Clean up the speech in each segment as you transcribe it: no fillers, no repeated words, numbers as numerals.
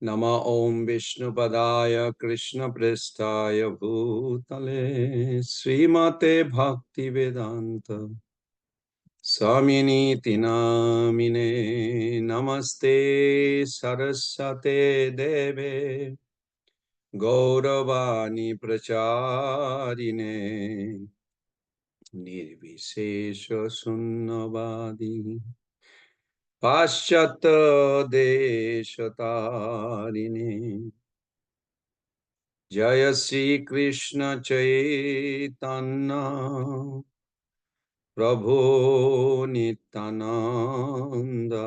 Nama Om Vishnupadaya Krishna Prestaya Bhutale Srimate Bhakti Vedanta Swamini Tinamine Namaste Sarasate Deve Gauravani Pracharine Nirvishesha Sunnavadi Paschata Deshatarine Jaya Sri Krishna Chaitanya Prabhu Nityananda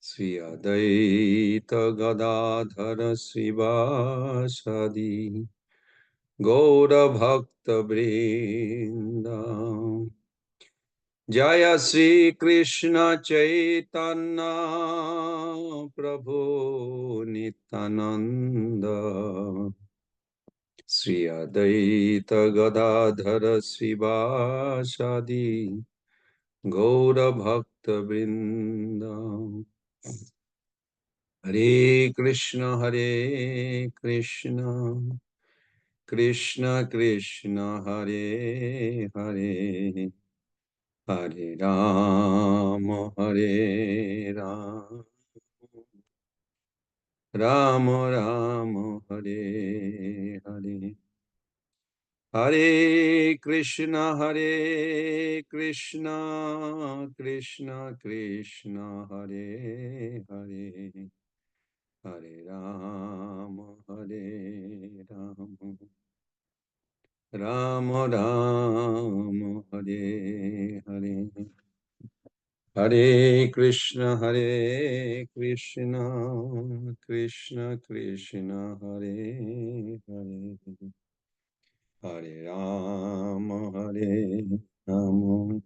Sri Adaita Gadadhara Srivasadi Gaura Bhakta Vrinda Jaya Sri Krishna Chaitanya Prabhu Nityananda Sri Adaita Gadadhara Srivasadi Gaura Bhakta Vrinda Hare Krishna Hare Krishna Krishna Krishna Hare Hare Hare Rama Hare Rama Rama Rama Hare Hare Hare Krishna Krishna Krishna Hare Hare Hare Rama Hare Rama Rama Rama Hare Hare Hare Krishna Krishna Krishna Hare Hare Hare Rama Rama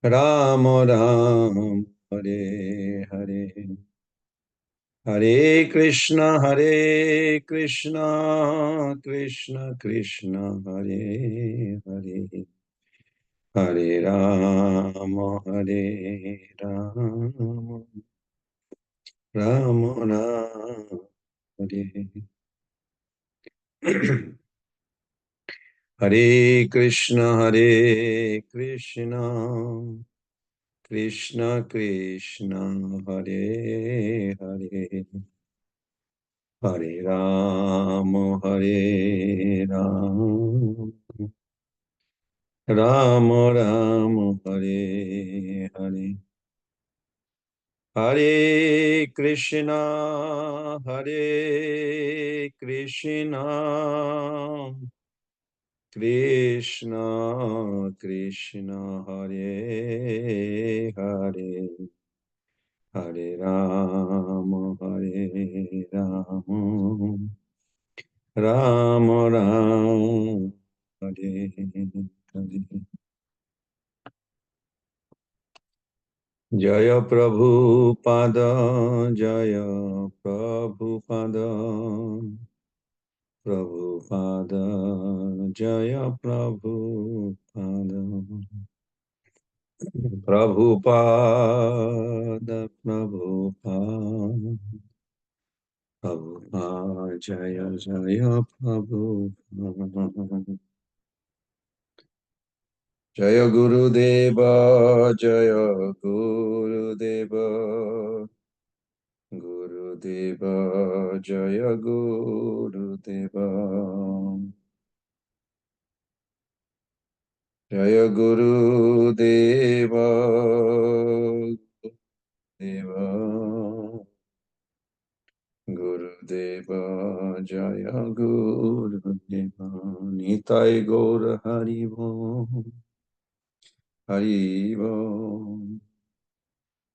Rama Rama Hare Hare Hare Krishna Krishna Krishna Hare Hare Hare Rama Rama Rama Rama Hare Hare Krishna Krishna Krishna Hare Hare Hare Rama Rama Rama Hare Hare Hare Krishna Krishna Krishna Hare Hare Hare Rama Rama Rama Hare Hare Jaya Prabhupada Jaya Prabhupada Prabhupada Jaya Prabhupada Prabhupada Prabhupada Prabhupada Jaya Jaya Prabhupada Jaya Guru Deva Jaya Guru Deva Guru Deva Jaya Guru Deva Jaya Guru Deva Deva Guru Deva Jaya Guru Deva Nitai Gaura Haribo Haribo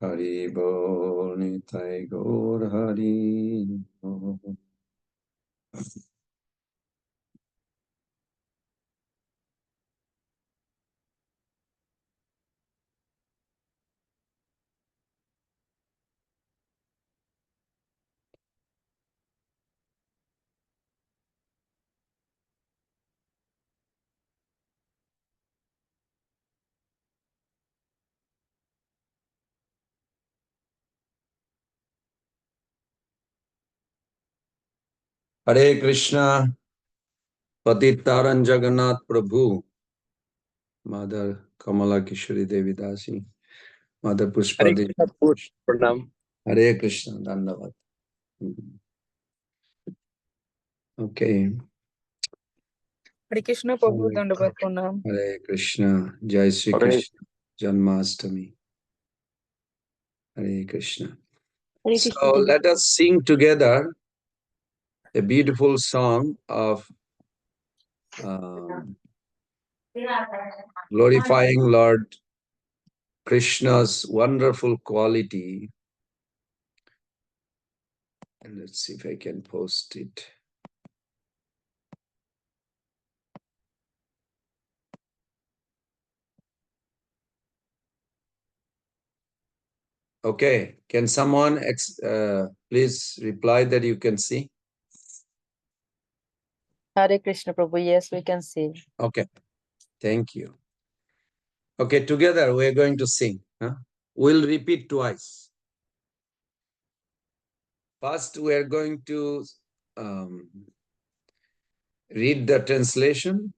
Haribo Nitai Gaura Haribo. Hare Krishna, Patitaran Jagannath Prabhu, Mother Kamala Kishori Devi Dasi, Mother Pushpa Hare Devi. Krishna, Pranam. Hare Krishna, Dandavad. Okay. Hare Krishna Prabhu, Dandavat Pranam. Hare Krishna, Jai Shri Hare- Krishna, Janmastami. Hare Krishna. Hare So Krishna Prabhu. let us sing together a beautiful song of glorifying Lord Krishna's wonderful quality. And let's see if I can post it. Okay, can someone please reply that you can see? Hare Krishna Prabhu, yes, we can see. Okay, thank you. Okay, together we're going to sing. Huh? We'll repeat twice. First, we're going to read the translation.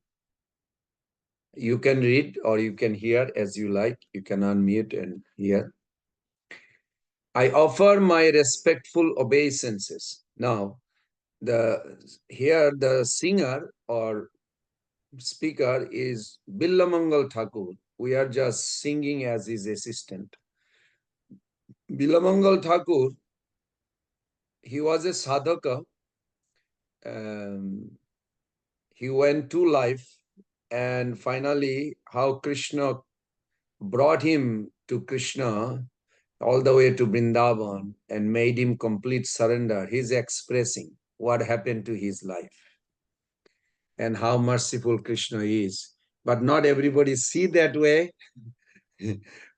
You can read or you can hear as you like. You can unmute and hear. I offer my respectful obeisances. Now, here the singer or speaker is Billamangal Thakur. We are just singing as his assistant. Billamangal Thakur, he was a sadhaka. He went to life, and finally how Krishna brought him to Krishna all the way to Vrindavan and made him complete surrender. He's expressing what happened to his life and how merciful Krishna is. But not everybody see that way.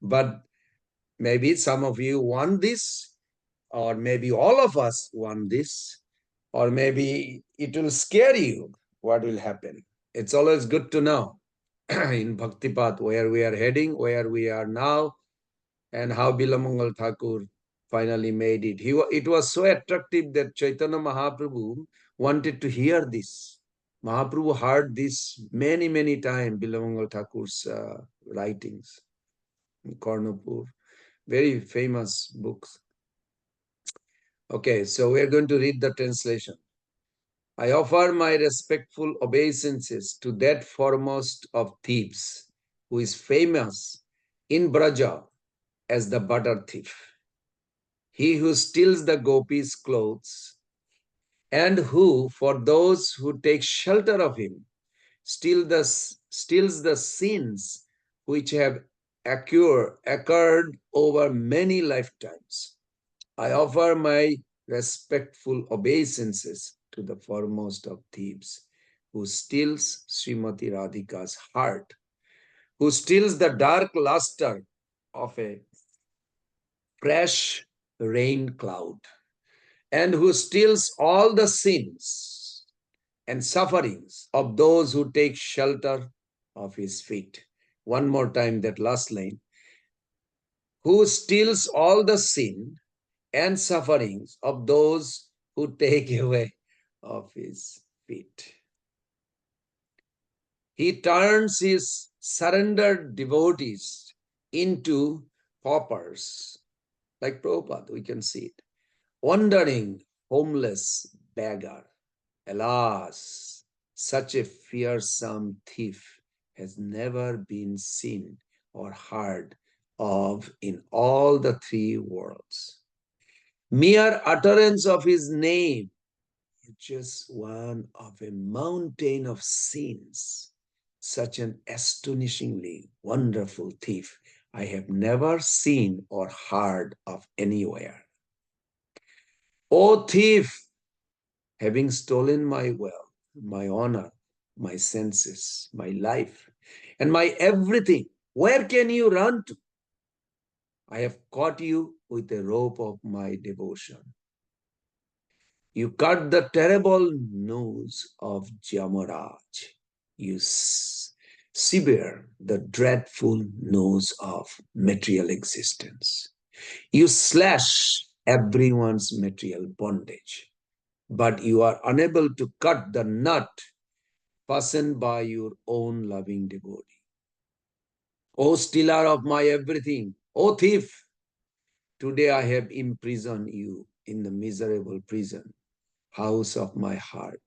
But maybe some of you want this, or maybe all of us want this, or maybe it will scare you what will happen. It's always good to know in Bhakti Path where we are heading, where we are now, and how Bilamangal Thakur finally made it. It was so attractive that Chaitanya Mahaprabhu wanted to hear this. Mahaprabhu heard this many, many times, Bilamangal Thakur's writings in Karnapur. Very famous books. Okay, so we're going to read the translation. I offer my respectful obeisances to that foremost of thieves, who is famous in Braja as the butter thief. He who steals the gopis' clothes, and who, for those who take shelter of him, steals the sins which have occurred over many lifetimes. I offer my respectful obeisances to the foremost of thieves, who steals Srimati Radhika's heart, who steals the dark luster of a fresh rain cloud, and who steals all the sins and sufferings of those who take shelter of his feet. One more time, that last line. Who steals all the sin and sufferings of those who take away of his feet. He turns his surrendered devotees into paupers. Like Prabhupada, we can see it. Wandering, homeless beggar. Alas, such a fearsome thief has never been seen or heard of in all the three worlds. Mere utterance of his name is just one of a mountain of sins. Such an astonishingly wonderful thief I have never seen or heard of anywhere. O thief, having stolen my wealth, my honor, my senses, my life, and my everything, where can you run to? I have caught you with a rope of my devotion. You cut the terrible nose of Jamaraj. You sever the dreadful nose of material existence. You slash everyone's material bondage. but you are unable to cut the nut fastened by your own loving devotee. O stealer of my everything, O thief, today I have imprisoned you in the miserable prison, house of my heart,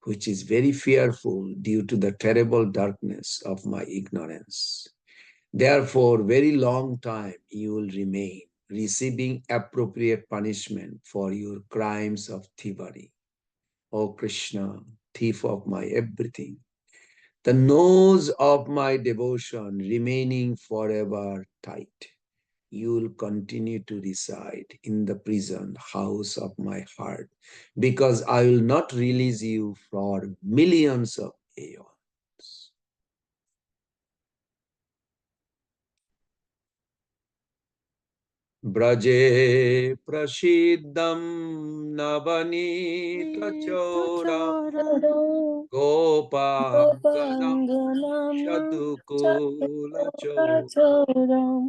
which is very fearful due to the terrible darkness of my ignorance. Therefore, very long time you will remain, receiving appropriate punishment for your crimes of thievery. O Krishna, thief of my everything, the nose of my devotion remaining forever tight, you will continue to reside in the prison house of my heart, because I will not release you for millions of aeons. Braje prasiddham navanita choram gopanganam shadukula choram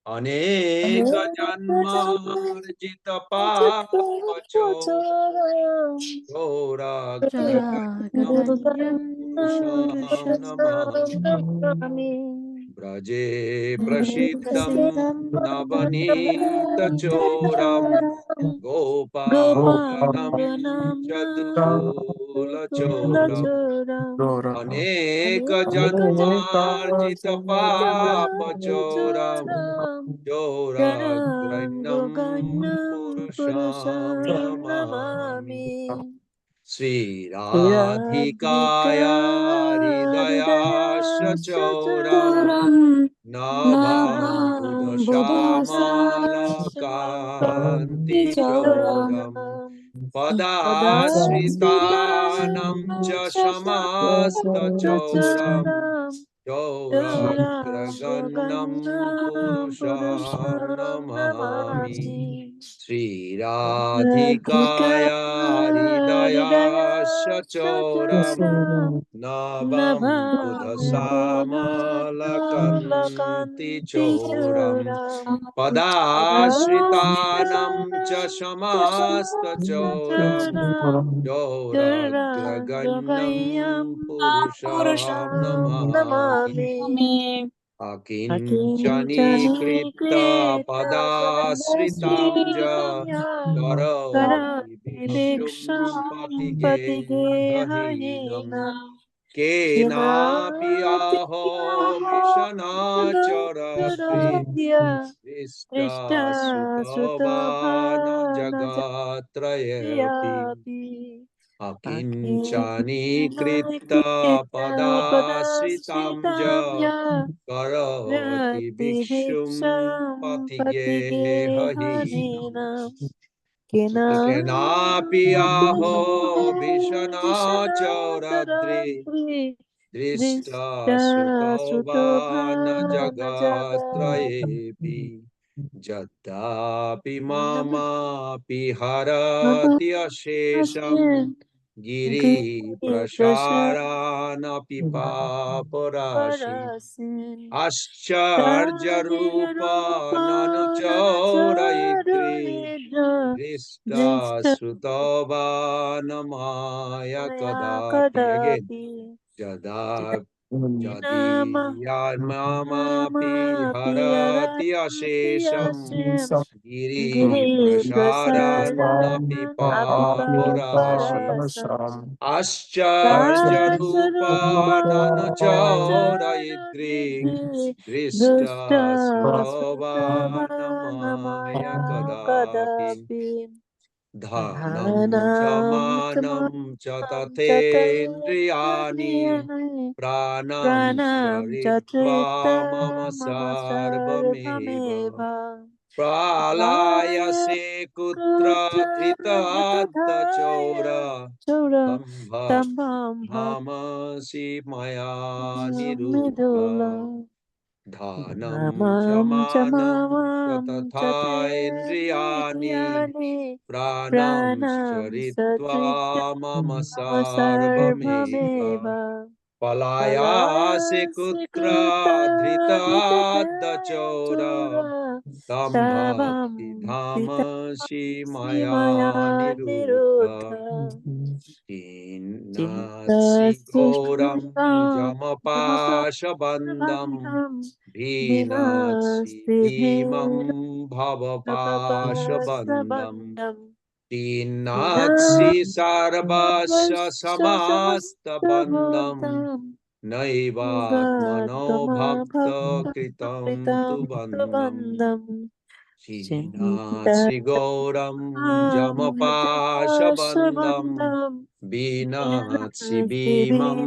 aneka janmarjita papachoram choragraham Raghavanyam purusham namami. Braje prasiddham navanita choram gopanganam chadukula choram aneka janmarjita papa choram choragrainam purusham namami. Sri Radhikaya Hridayasya Choram Nabham Budhasamala Kanti Choram Padasritanam Cha Shamasta Choram Choragragannam Purusham Namami. Sri Radhikaya Hridayasya Choram Navam Budhasamalakanti Choram Padashritanam Cha Shamasta Choram Choragragannam Purusham Namami. Akinchani Kritta Padasritam Ja Karoti Vishum Patigehahinam Kenapi Aho Vishanacharatri Krishna Sutavana Jagatrayapi Akinchani Kritta Padasritam Ja Karoti Bhikshum Patigehahinam Kenapi Aho Vishanacharatri Drishta Srutovana Jagatrayepi Jatapi Mama Piharati Ashesham Giri Prasharana Pipaporashi Ascharja Rupa Nanuchaurayitri Drishta Srutovana Maya Kadapi. Again, Jada Jadi Mama Piharati Ashesham Giri Prasharana Pipa Purashi Ascharja Rupa Nanuchaurayitri Drishta Sutavana Maya Kadapi Dhanam chamanam chatathendriyani pranam charitva mama sarvameva pralaya se kutra dhritadda chora tambha bhamasi maya niruddha Dhanam chamanam chatatha indriyani pranam charitva mama sarvameva Palayase kutra dhrita dachora tam bhakti dhama shimaya niruddha Dinatsi Gauram Jamapashabandam Dinatsi Bhimam Bhavapashabandam Dinatsi Sarvasya Samastabandam Naivatmano Bhakta Kritam Tu Bandam Dinatsi Gauram Jamapashabandam Vinatsi Bhimam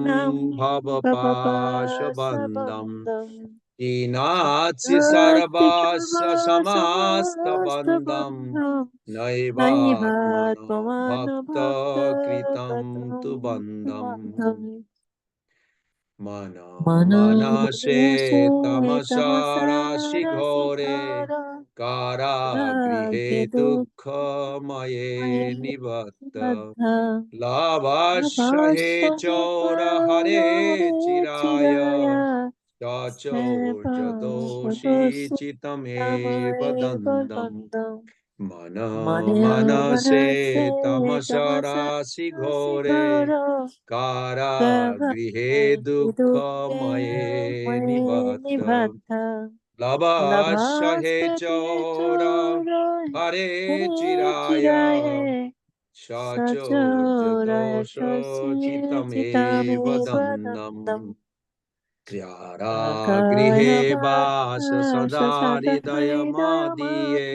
Bhavapashabandam Dinatsi Sarvasya Samastabandam Naivatmana Bhakta Kritam Tu Bandam Mana Manase Tamasara Shighore Kara Grihe Dukha Maye Nivatta Lavashahe Chora Hare Chiraya Chachor Jadoshi Chitame Vadandam Mana Manase Tamasara Sighore Kara Grihe Dukha Maye Nivatta Lavashahe Chora Hare Chiraya Shachorjadosha chitame vadannam Kriyara grihe vasa sadaridayamadiye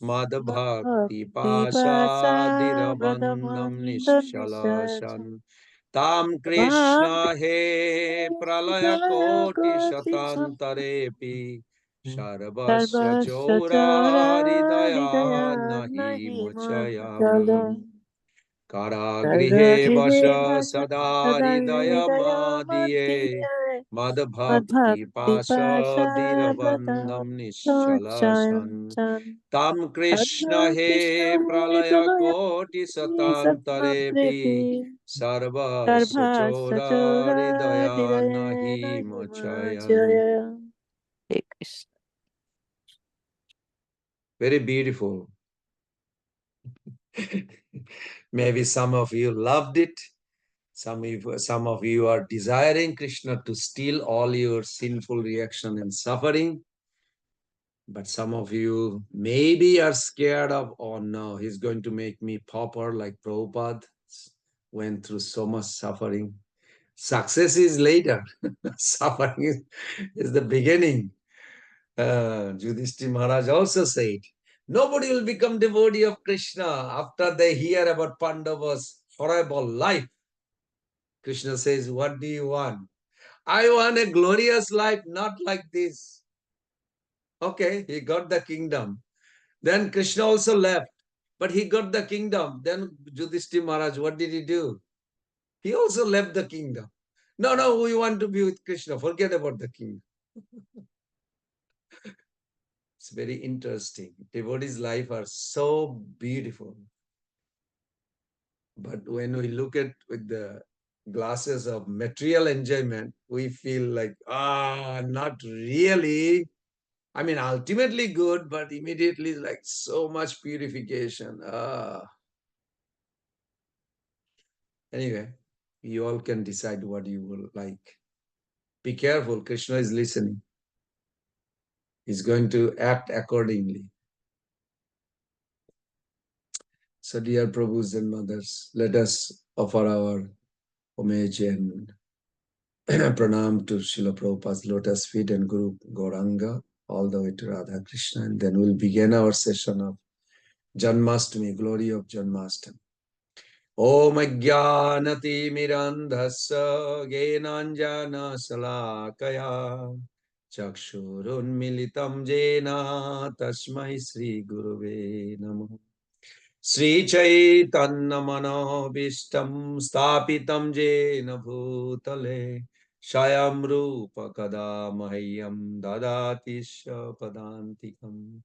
madbhakti pasadiravanam nishalasan Tam Krishna he pralaya koti shatantarepi Sarvasya chora hridaya nahi mochayami Karagrihe vasha sadaridayamadiye Madbhakti pasa diravandam nishalasan Tam Krishna he pralaya koti satantarepi Sarvasya chora hridaya nahi mochayami. Very beautiful. Maybe some of you loved it. Some of you are desiring Krishna to steal all your sinful reaction and suffering. But some of you maybe are scared of, oh no, he's going to make me pauper like Prabhupada went through so much suffering. Success is later. Suffering is the beginning. Yudhishthira Maharaj also said, nobody will become devotee of Krishna after they hear about Pandava's horrible life. Krishna says, what do you want? I want a glorious life, not like this. Okay, he got the kingdom. Then Krishna also left, but he got the kingdom. Then Yudhishthira Maharaj, what did he do? He also left the kingdom. No, we want to be with Krishna. Forget about the kingdom. It's very interesting. Devotees' life are so beautiful. But when we look at with the glasses of material enjoyment, we feel like, not really. I mean, ultimately good, but immediately like so much purification. Anyway, you all can decide what you will like. Be careful, Krishna is listening. He's going to act accordingly. So, dear Prabhus and mothers, let us offer our homage and pranam to Srila Prabhupada's lotus feet and Guru Gauranga, all the way to Radha Krishna. And then we'll begin our session of Janmashtami, glory of Janmashtami. Om Ajnanati Mirandhasa Genanjana Salakaya Chakshurunmilitam Jena Tasmai Sri Guruve Namo Sri Chaitanya Manobishtam Stapitam Jena Bhutale Shayam Rupa Kada Mahyam Dadati Padantikam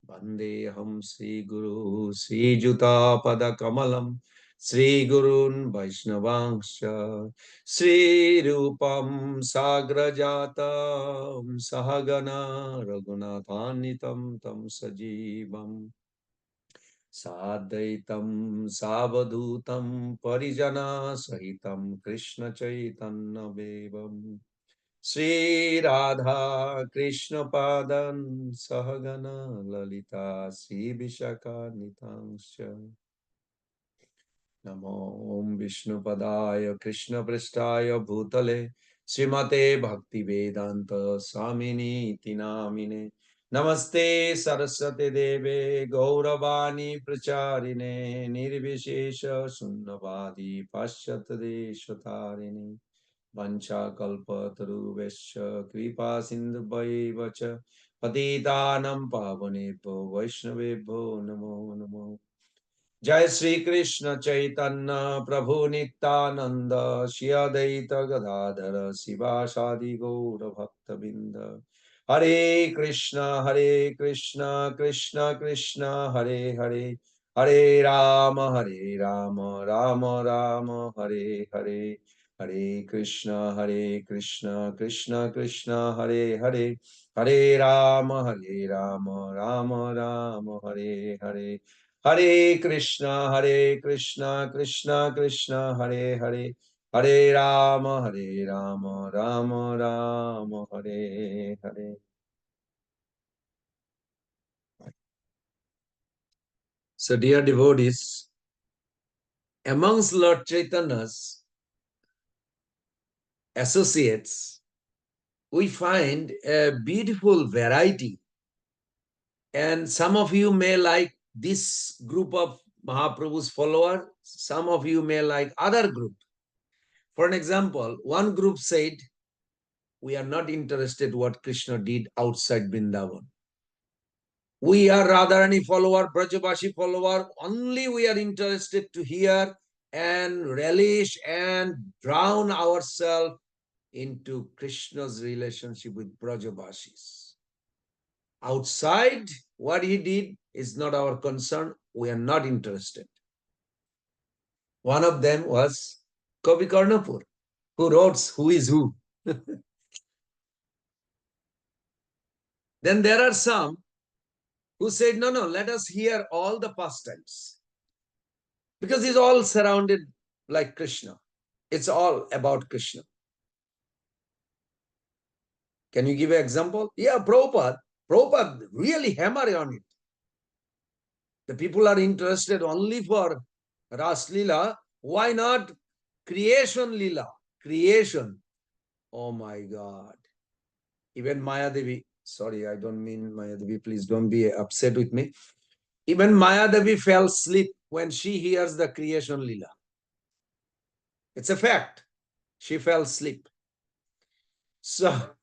Vandeham Sri Guru Sri Juta Pada Kamalam Sri Gurun Vaishnavangsha Sri Rupam Sagrajatam Sahagana Raghunatanitam Tam Sajivam Sadaitam Savadutam Parijana Sahitam Krishna Chaitanya Devam Sri Radha Krishna Padan Sahagana Lalita Sri Vishaka Nitangsha Namo Vishnu Padaya Krishna Prasthaya Bhutale Srimate Bhakti Vedanta Swamini Tinamine Namaste Saraswati Deve Gauravani Pracharine Nirvishesha Sunnavadi Pashyatade Shatarini Vancha Kalpataruvesha Kripa Sindhuvaivacha Patitanam Pavanebho Vaishnavebho Namo Namo Jai Sri Krishna Chaitanya Prabhu Nityananda Shri Adaita Gadadhara Sivasadi Gaura Bhakta Binda Hare Krishna Krishna Krishna Hare Hare Hare Rama Rama Rama Hare Hare Hare Krishna Krishna Krishna Hare Hare Hare Rama Rama Rama Hare Hare Hare Krishna Krishna Hare Hare Hare Rama Rama Rama Hare Hare. So dear devotees, amongst Lord Chaitanya's associates, we find a beautiful variety. And some of you may like this group of Mahaprabhu's followers, some of you may like other group. For an example, one group said, we are not interested what Krishna did outside Vrindavan. We are Radharani follower, Brajavashi follower. Only we are interested to hear and relish and drown ourselves into Krishna's relationship with Brajavashis. Outside, what he did is not our concern. We are not interested. One of them was Kavi Karnapur, who wrote Who is Who. Then there are some who said, no, let us hear all the pastimes. Because it's all surrounded like Krishna. It's all about Krishna. Can you give an example? Yeah, Prabhupada really hammer on it. The people are interested only for Ras Leela. Why not creation Leela? Creation. Oh my God. Even Maya Devi, sorry, I don't mean Maya Devi, please don't be upset with me. Even Maya Devi fell asleep when she hears the creation Leela. It's a fact. She fell asleep. So,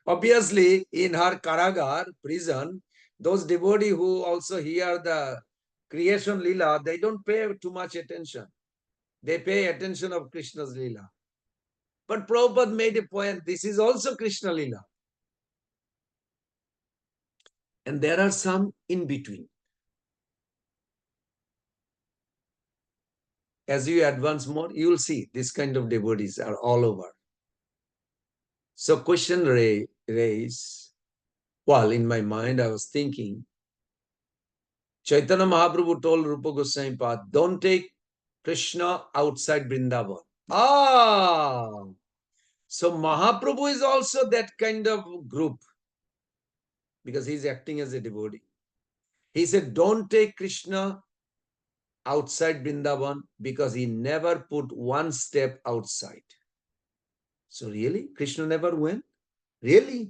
obviously, in her Karagar prison, those devotees who also hear the creation Leela, they don't pay too much attention. They pay attention of Krishna's Leela. But Prabhupada made a point, this is also Krishna Leela. And there are some in between. As you advance more, you will see this kind of devotees are all over. So question raised, well, in my mind, I was thinking, Chaitanya Mahaprabhu told Rupa Goswami Pad, don't take Krishna outside Vrindavan. Ah, so Mahaprabhu is also that kind of group because he's acting as a devotee. He said, don't take Krishna outside Vrindavan because he never put one step outside. So really, Krishna never went? Really?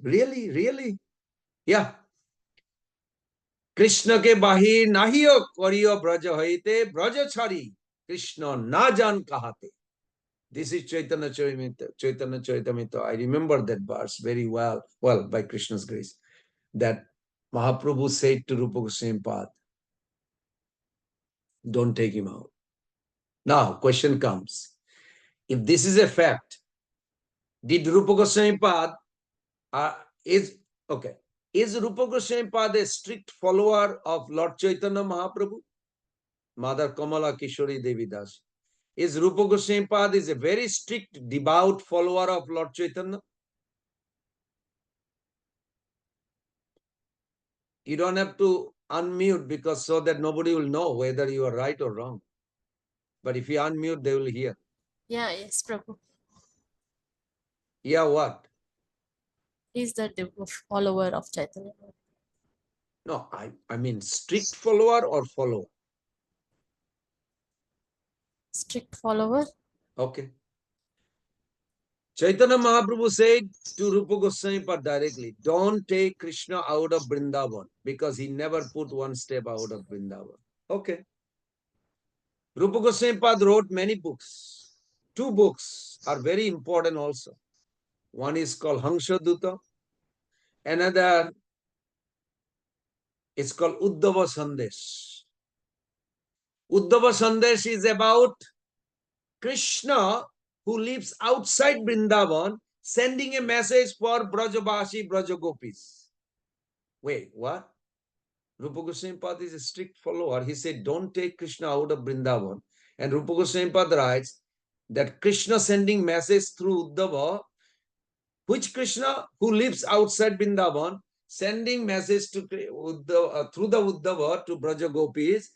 Yeah. Krishna ke bahir nahiyo kariyo braja haite braja chari Krishna na jan kahate. This is Chaitanya Charitamrita. I remember that verse very well. Well, by Krishna's grace, that Mahaprabhu said to Rupa Goswami Pad, don't take him out. Now, question comes. If this is a fact, did Rupa Goswami Pad is okay? Is Rupa Goswami Pad a strict follower of Lord Chaitanya Mahaprabhu? Mother Kamala Kishori Devi Das. Is Rupa Goswami Pad is a very strict, devout follower of Lord Chaitanya? You don't have to unmute because so that nobody will know whether you are right or wrong. But if you unmute, they will hear. Yeah, yes, Prabhu. Yeah, what? He's the follower of Chaitanya. No, I mean strict follower or follower? Strict follower? Okay. Chaitanya Mahaprabhu said to Rupa Goswami Pad directly, don't take Krishna out of Vrindavan because he never put one step out of Vrindavan. Okay. Rupa Goswami Pad wrote many books. Two books are very important also. One is called Hanshaduta. Another is called Uddhava Sandesh. Uddhava Sandesh is about Krishna who lives outside Vrindavan sending a message for Brajabasi Brajagopis. Wait, what? Rupa Goswami Pad is a strict follower. He said, don't take Krishna out of Vrindavan. And Rupa Goswami Pad writes that Krishna sending message through Uddhava, which Krishna who lives outside Vrindavan, sending message to Uddhava, through the Uddhava to Braja Gopis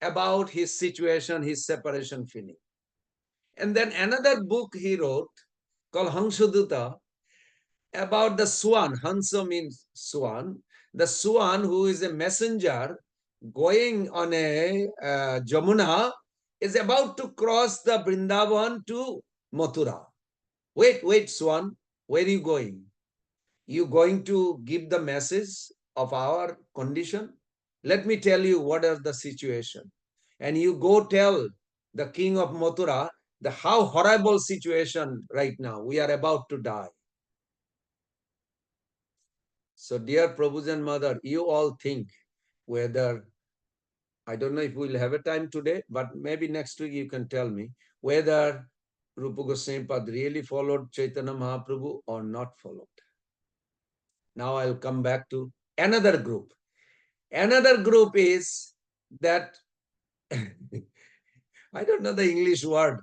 about his situation, his separation feeling. And then another book he wrote called Hanshaduta about the swan. Hansa means swan. The swan who is a messenger going on a Jamuna is about to cross the Vrindavan to Mathura. Wait, swan, where are you going? You going to give the message of our condition? Let me tell you what is the situation. And you go tell the king of Mathura the how horrible situation right now. We are about to die. So dear Prabhuji and Mother, you all think whether, I don't know if we'll have a time today, but maybe next week you can tell me whether Rupa Goswami Pad really followed Chaitanya Mahaprabhu or not followed. Now I'll come back to another group. Another group is that, I don't know the English word.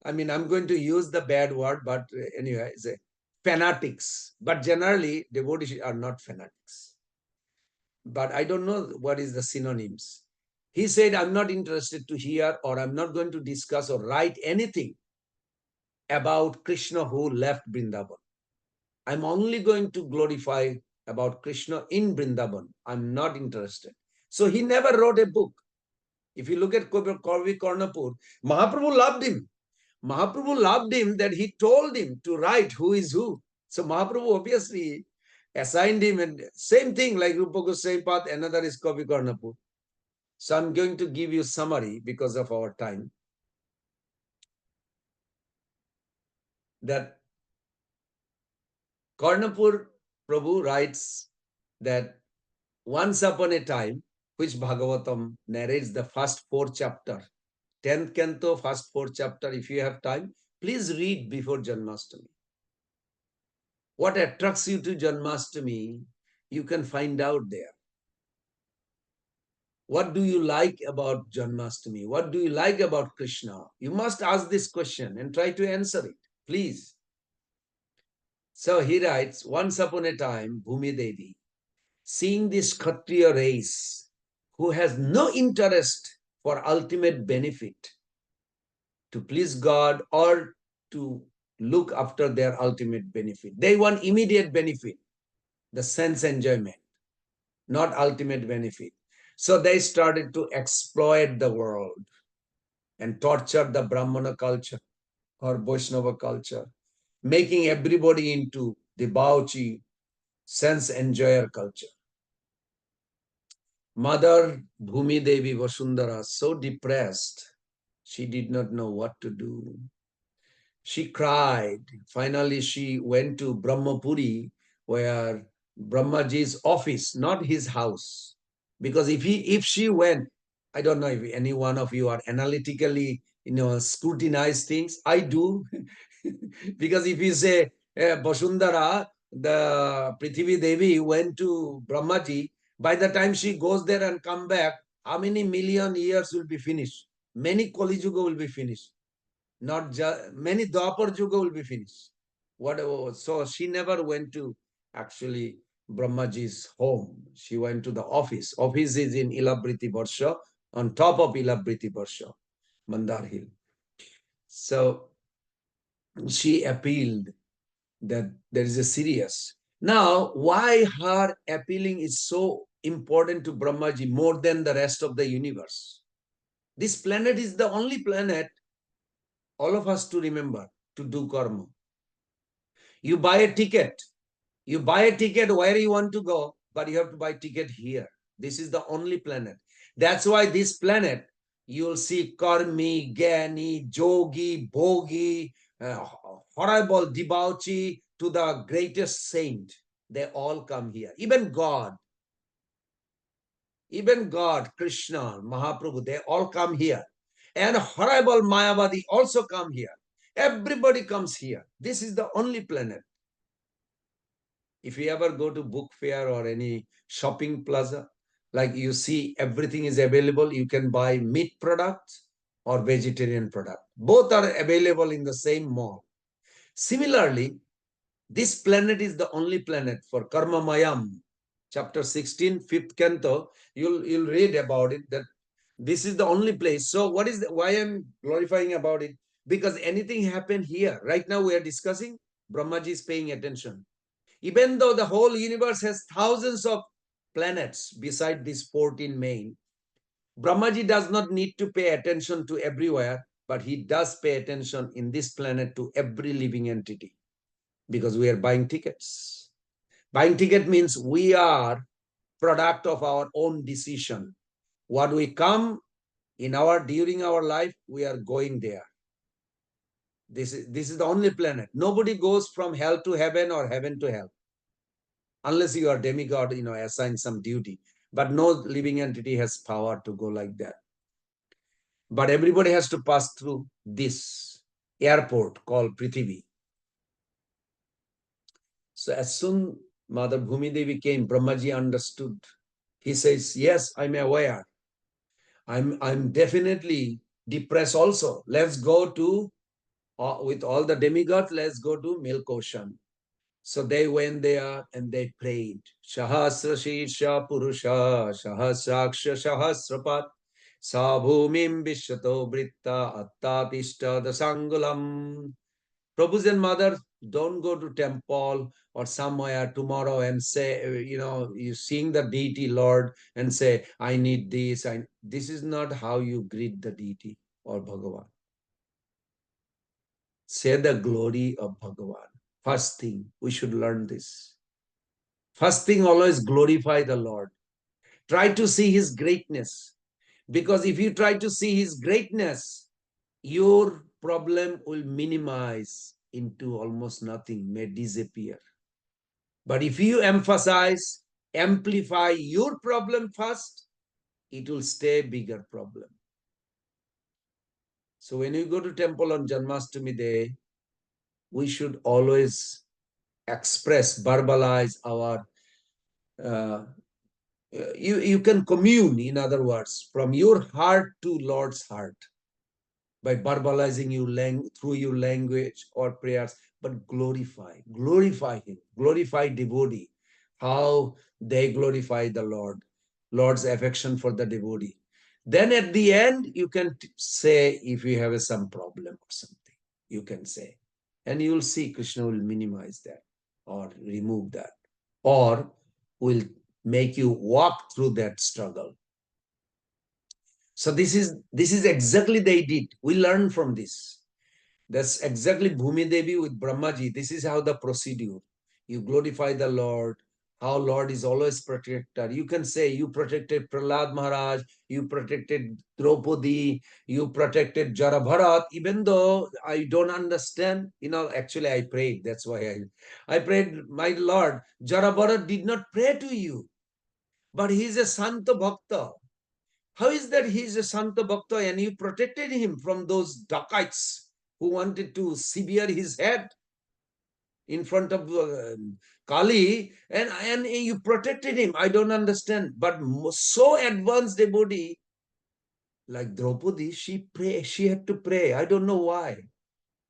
I mean, I'm going to use the bad word, but anyway, it's a fanatics. But generally, devotees are not fanatics. But I don't know what is the synonyms. He said, I'm not interested to hear or I'm not going to discuss or write anything about Krishna who left Vrindavan. I'm only going to glorify about Krishna in Vrindavan. I'm not interested. So he never wrote a book. If you look at Kavi Karnapur, Mahaprabhu loved him. Mahaprabhu loved him that he told him to write who is who. So Mahaprabhu obviously assigned him, and same thing like Rupa Goswami Pad, another is Kavi Karnapur. So I'm going to give you summary because of our time. That Karnapur Prabhu writes that once upon a time, which Bhagavatam narrates the first 4 chapter, 10th canto, first 4 chapter, if you have time, please read before Janmashtami. What attracts you to Janmashtami, you can find out there. What do you like about Janmashtami? What do you like about Krishna? You must ask this question and try to answer it, please. So he writes, once upon a time, Bhumi Devi, seeing this Kshatriya race who has no interest for ultimate benefit to please God or to look after their ultimate benefit. They want immediate benefit, the sense enjoyment, not ultimate benefit. So they started to exploit the world and torture the Brahmana culture or Vaishnava culture, making everybody into debauchee, sense enjoyer culture. Mother Bhumi Devi Vasundhara, so depressed, she did not know what to do. She cried. Finally, she went to Brahmapuri, where Brahmaji's office, not his house. Because if she went, I don't know if any one of you are analytically, scrutinize things. I do. Because if you say Vasundhara, the Prithvi Devi went to Brahmaji, by the time she goes there and come back, how many million years will be finished? Many Kali Yuga will be finished. Not just many Dwapar Yuga will be finished. Whatever. So she never went to actually Brahmaji's home. She went to the office. Office is in Ilabriti Varsha, on top of Ilabriti Varsha, Mandar Hill. So she appealed that there is a serious. Now, why her appealing is so important to Brahmaji more than the rest of the universe? This planet is the only planet all of us to remember to do karma. You buy a ticket. You buy a ticket where you want to go, but you have to buy ticket here. This is the only planet. That's why this planet, you'll see karmi, gani, jogi, bhogi, horrible debauchee to the greatest saint. They all come here. Even God, Kṛṣṇa, Mahaprabhu, they all come here. And horrible Mayavadi also come here. Everybody comes here. This is the only planet. If you ever go to book fair or any shopping plaza, like you see everything is available, you can buy meat product or vegetarian product. Both are available in the same mall. Similarly, this planet is the only planet for Karma Mayam, chapter 16, 5th canto. You'll read about it, that this is the only place. So what is why I'm glorifying about it? Because anything happened here. Right now we are discussing, Brahmaji is paying attention. Even though the whole universe has thousands of planets beside these 14 main, Brahmaji does not need to pay attention to everywhere, but he does pay attention in this planet to every living entity, because we are buying tickets. Buying ticket means we are product of our own decision. What we come during our life, we are going there. This is the only planet. Nobody goes from hell to heaven or heaven to hell, unless you are demigod, assign some duty. But no living entity has power to go like that. But everybody has to pass through this airport called Prithivi. So as soon Mother Bhumi Devi came, Brahmaji understood. He says, yes, I'm aware. I'm definitely depressed also. Let's go to, with all the demigods, let's go to Milk Ocean. So they went there and they prayed. Shahasra Shirsha Purusha Sahasraksha Sahasrapat Sabhumim Vishwato Britta Attatishta Dasangulam. Prabhus and mothers, don't go to temple or somewhere tomorrow and say, you seeing the deity Lord and say, I need this. This is not how you greet the deity or Bhagavan. Say the glory of Bhagavan. First thing, we should learn this. First thing, always glorify the Lord. Try to see his greatness. Because if you try to see his greatness, your problem will minimize into almost nothing, may disappear. But if you amplify your problem first, it will stay bigger problem. So when you go to temple on Janmashtami Day, we should always verbalize our, you can commune, in other words, from your heart to Lord's heart by verbalizing through your language or prayers, but glorify him, glorify devotee, how they glorify the Lord's affection for the devotee. Then at the end, you can say, if you have some problem or something, you can say, and you will see Krishna will minimize that or remove that, or will make you walk through that struggle. So this is exactly they did. We learn from this. That's exactly Bhumi Devi with Brahmaji. This is how the procedure. You glorify the Lord, how Lord is always protector. You can say you protected Prahlad Maharaj, you protected Draupadi, you protected Jarabharat, even though I don't understand. Actually I prayed. That's why I prayed, my Lord, Jarabharat did not pray to you, but he is a Santa Bhakta. How is that he is a Santa Bhakta and you protected him from those dacoits who wanted to sever his head? in front of Kali, and you protected him. I don't understand. But so advanced devotee like Draupadi, she had to pray. I don't know why.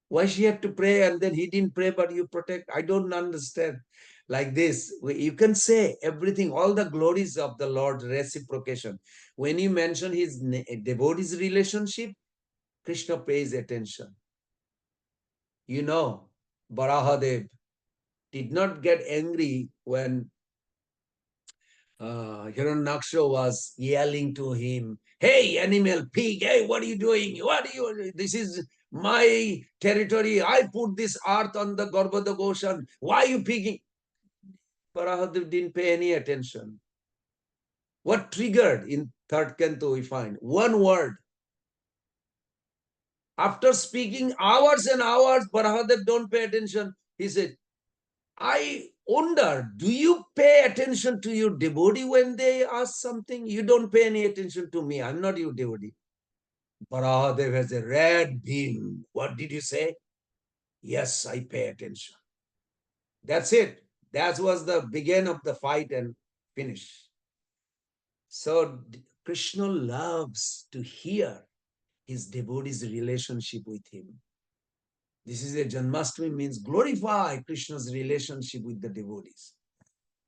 Why she had to pray and then he didn't pray, but you protect. I don't understand. Like this, you can say everything, all the glories of the Lord, reciprocation. When you mention his devotee's relationship, Krishna pays attention. You know, Barahadev did not get angry when Hiranyaksha was yelling to him, "Hey, animal, pig, hey, what are you doing? What are you? This is my territory. I put this earth on the Garbhodak ocean. Why are you pigging?" Barahadev didn't pay any attention. What triggered in third canto, we find one word. After speaking hours and hours, Barahadev don't pay attention. He said, I wonder, do you pay attention to your devotee when they ask something? You don't pay any attention to me. I'm not your devotee. Barahadev has a red beam. What did you say? Yes, I pay attention. That's it. That was the beginning of the fight and finish. So Krishna loves to hear his devotee's relationship with him. This is a Janmashtami, means glorify Krishna's relationship with the devotees.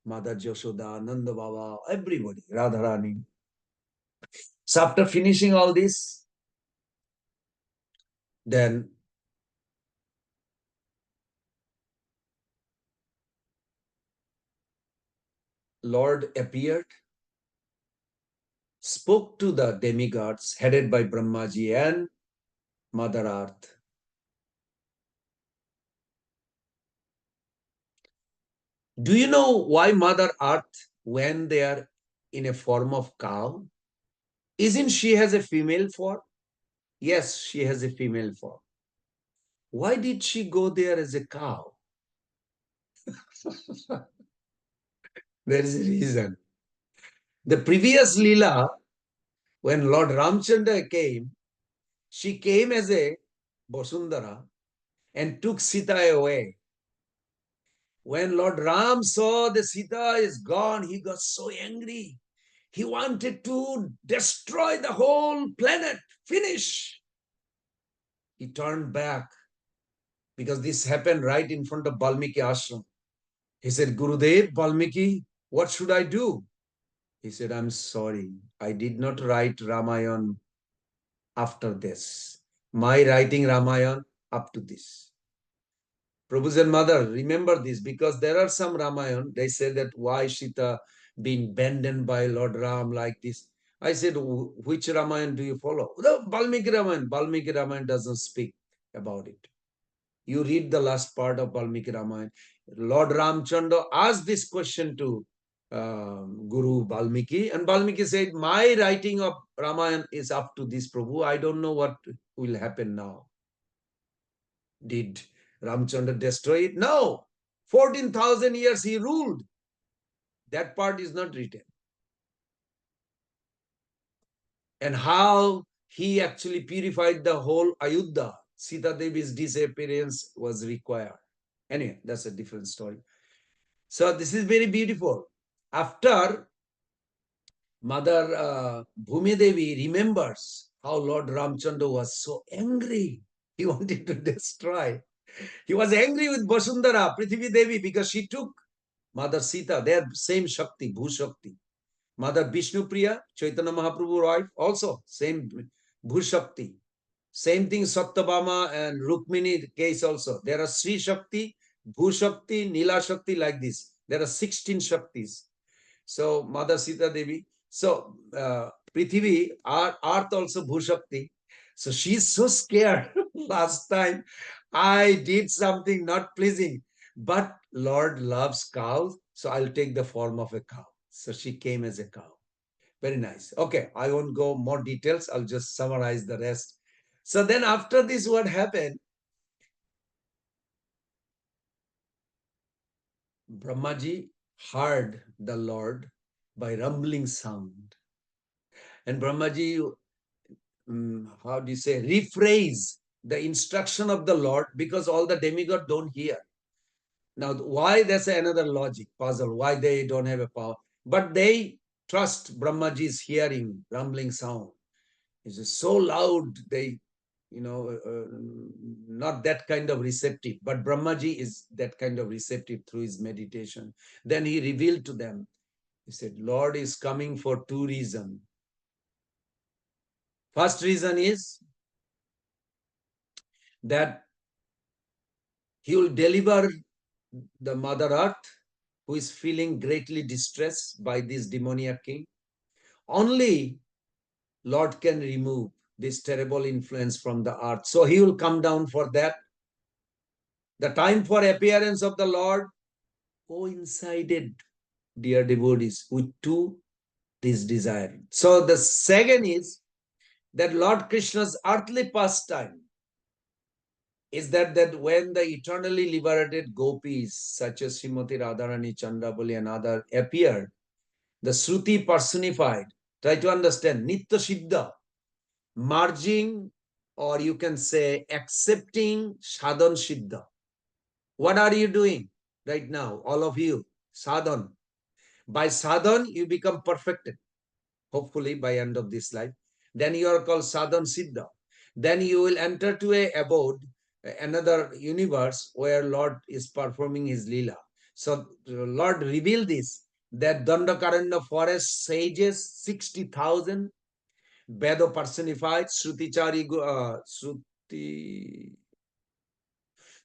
Mother Yashoda, Nanda Baba, everybody, Radharani. So after finishing all this, then Lord appeared, spoke to the demigods headed by Brahmaji and Mother Earth. Do you know why Mother Earth went there in a form of cow? Isn't she has a female form? Yes, she has a female form. Why did she go there as a cow? There is a reason. The previous Leela, when Lord Ramchandra came, she came as a Vasundhara and took Sita away. When Lord Ram saw the Sita is gone, he got so angry. He wanted to destroy the whole planet, finish. He turned back because this happened right in front of Valmiki ashram. He said, Gurudev, Valmiki, what should I do? He said, I'm sorry. I did not write Ramayana after this. My writing Ramayana up to this. Prabhu's and mother, remember this, because there are some Ramayana, they say that why Sita being abandoned by Lord Ram like this. I said, which Ramayana do you follow? The Valmiki Ramayana. Valmiki Ramayana doesn't speak about it. You read the last part of Valmiki Ramayana. Lord Ramchandra asked this question to Guru Valmiki, and Valmiki said, my writing of Ramayana is up to this Prabhu. I don't know what will happen now. Did Ramchandra destroy it? No. 14,000 years he ruled. That part is not written. And how he actually purified the whole Ayodhya. Sita Devi's disappearance was required. Anyway, that's a different story. So this is very beautiful. After Mother Bhumi Devi remembers how Lord Ramchandra was so angry. He wanted to destroy. He was angry with Vasundhara, Prithvi Devi, because she took Mother Sita, their same Shakti, Bhu Shakti. Mother Vishnu Priya, Chaitanya Mahaprabhu wife, also same Bhu Shakti. Same thing Satyabhama and Rukmini case also. There are Sri Shakti, Bhu Shakti, Nila Shakti, like this. There are 16 Shaktis. So Mother Sita Devi. So Prithvi, Earth also Bhu Shakti. So she's so scared. Last time I did something not pleasing, but Lord loves cows, so I'll take the form of a cow. So she came as a cow. Very nice. Okay, I won't go more details. I'll just summarize the rest. So then after this, what happened? Brahmaji heard the Lord by rumbling sound. And Brahmaji, how do you say, rephrase the instruction of the Lord, because all the demigod don't hear. Now, why? That's another logic puzzle, why they don't have a power. But they trust Brahmaji's hearing, rumbling sound. It's so loud, they, not that kind of receptive. But Brahmaji is that kind of receptive through his meditation. Then he revealed to them, he said, Lord is coming for two reasons. First reason is that he will deliver the Mother Earth, who is feeling greatly distressed by this demoniac king. Only Lord can remove this terrible influence from the earth. So he will come down for that. The time for appearance of the Lord coincided, dear devotees, with two this desire. So the second is that Lord Krishna's earthly pastime is that when the eternally liberated gopis such as Srimati Radharani, Chandrabali and other appeared, the Shruti personified, try to understand, Nitya Siddha, merging, or you can say accepting sadhan siddha. What are you doing right now, all of you? Sadhan. By sadhan, you become perfected, hopefully by end of this life. Then you are called sadhan siddha. Then you will enter to a abode, another universe where Lord is performing his lila. So Lord revealed this, that Dandakaranya forest sages, 60,000, Vedo personified,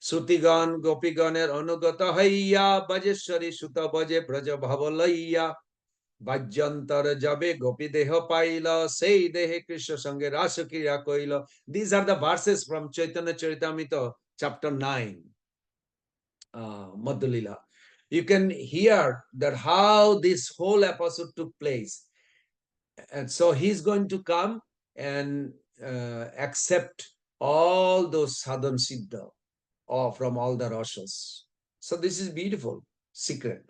শ্রুতিগণ গোপীগণের অনুগত হইয়া বজেশ্বরী সুত বজে ব্রজ ভবলইয়া বাজ্যন্তর যাবে গোপী দেহ pile সেই দেহে কৃষ্ণ সঙ্গে রাসক্রিয়া কইল. These are the verses from Chaitanya Charitamrita, chapter 9, Madhulila. You can hear that how this whole episode took place. And so he's going to come and accept all those sadhan siddha or from all the rashas. So this is beautiful secret.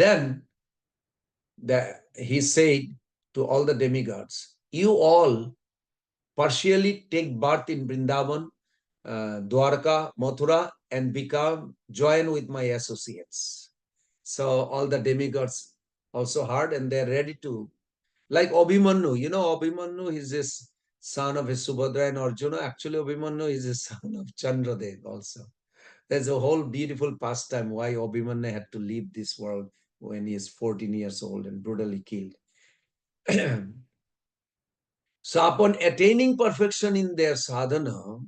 Then he said to all the demigods, you all partially take birth in Vrindavan, Dwarka, Mathura, and become join with my associates. So all the demigods also heard, and they're ready to, like Abhimanyu. You know, Abhimanyu is this son of Subhadra and Arjuna. Actually, Abhimanyu is a son of Chandradev also. There's a whole beautiful pastime why Abhimanyu had to leave this world when he is 14 years old and brutally killed. So upon attaining perfection in their sadhana,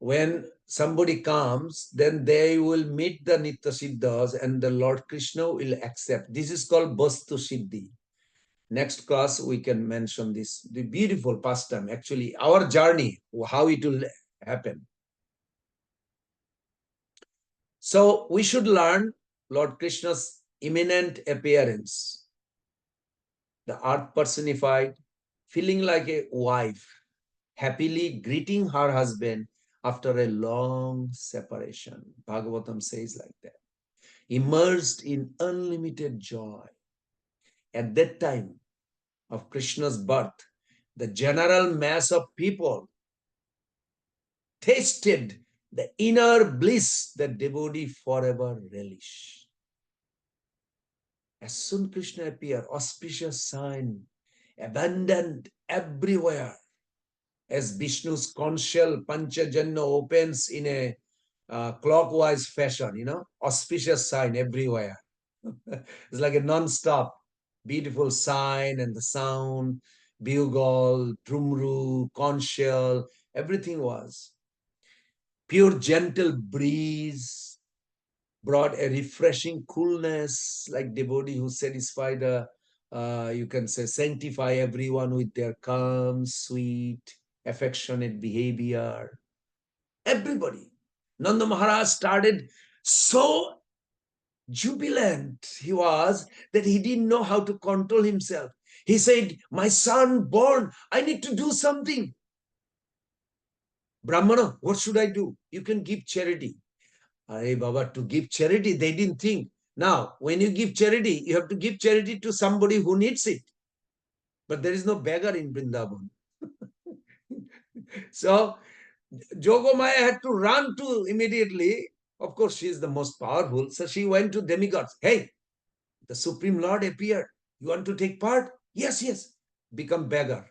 when somebody comes, then they will meet the Nitya Siddhas and the Lord Krishna will accept. This is called Vastu Siddhi. Next class, we can mention this, the beautiful pastime, actually, our journey, how it will happen. So we should learn Lord Krishna's imminent appearance, the earth personified, feeling like a wife, happily greeting her husband after a long separation. Bhagavatam says like that. Immersed in unlimited joy. At that time of Krishna's birth, the general mass of people tasted the inner bliss that devotee forever relish. As soon Krishna appeared, auspicious sign, abundant everywhere. As Vishnu's conch shell Panchajanna opens in a clockwise fashion, auspicious sign everywhere. It's like a non-stop beautiful sign, and the sound, bugle, drumru, conch shell, everything was. Pure gentle breeze brought a refreshing coolness, like devotee who satisfy the, you can say, sanctify everyone with their calm, sweet, affectionate behavior. Everybody. Nanda Maharaj started so jubilant he was that he didn't know how to control himself. He said, my son born, I need to do something. Brahmana, what should I do? You can give charity. Hey Baba, to give charity, they didn't think. Now, when you give charity, you have to give charity to somebody who needs it. But there is no beggar in Vrindavan. So Jogomaya had to run to immediately. Of course, she is the most powerful. So she went to demigods. Hey, the Supreme Lord appeared. You want to take part? Yes, yes. Become beggar.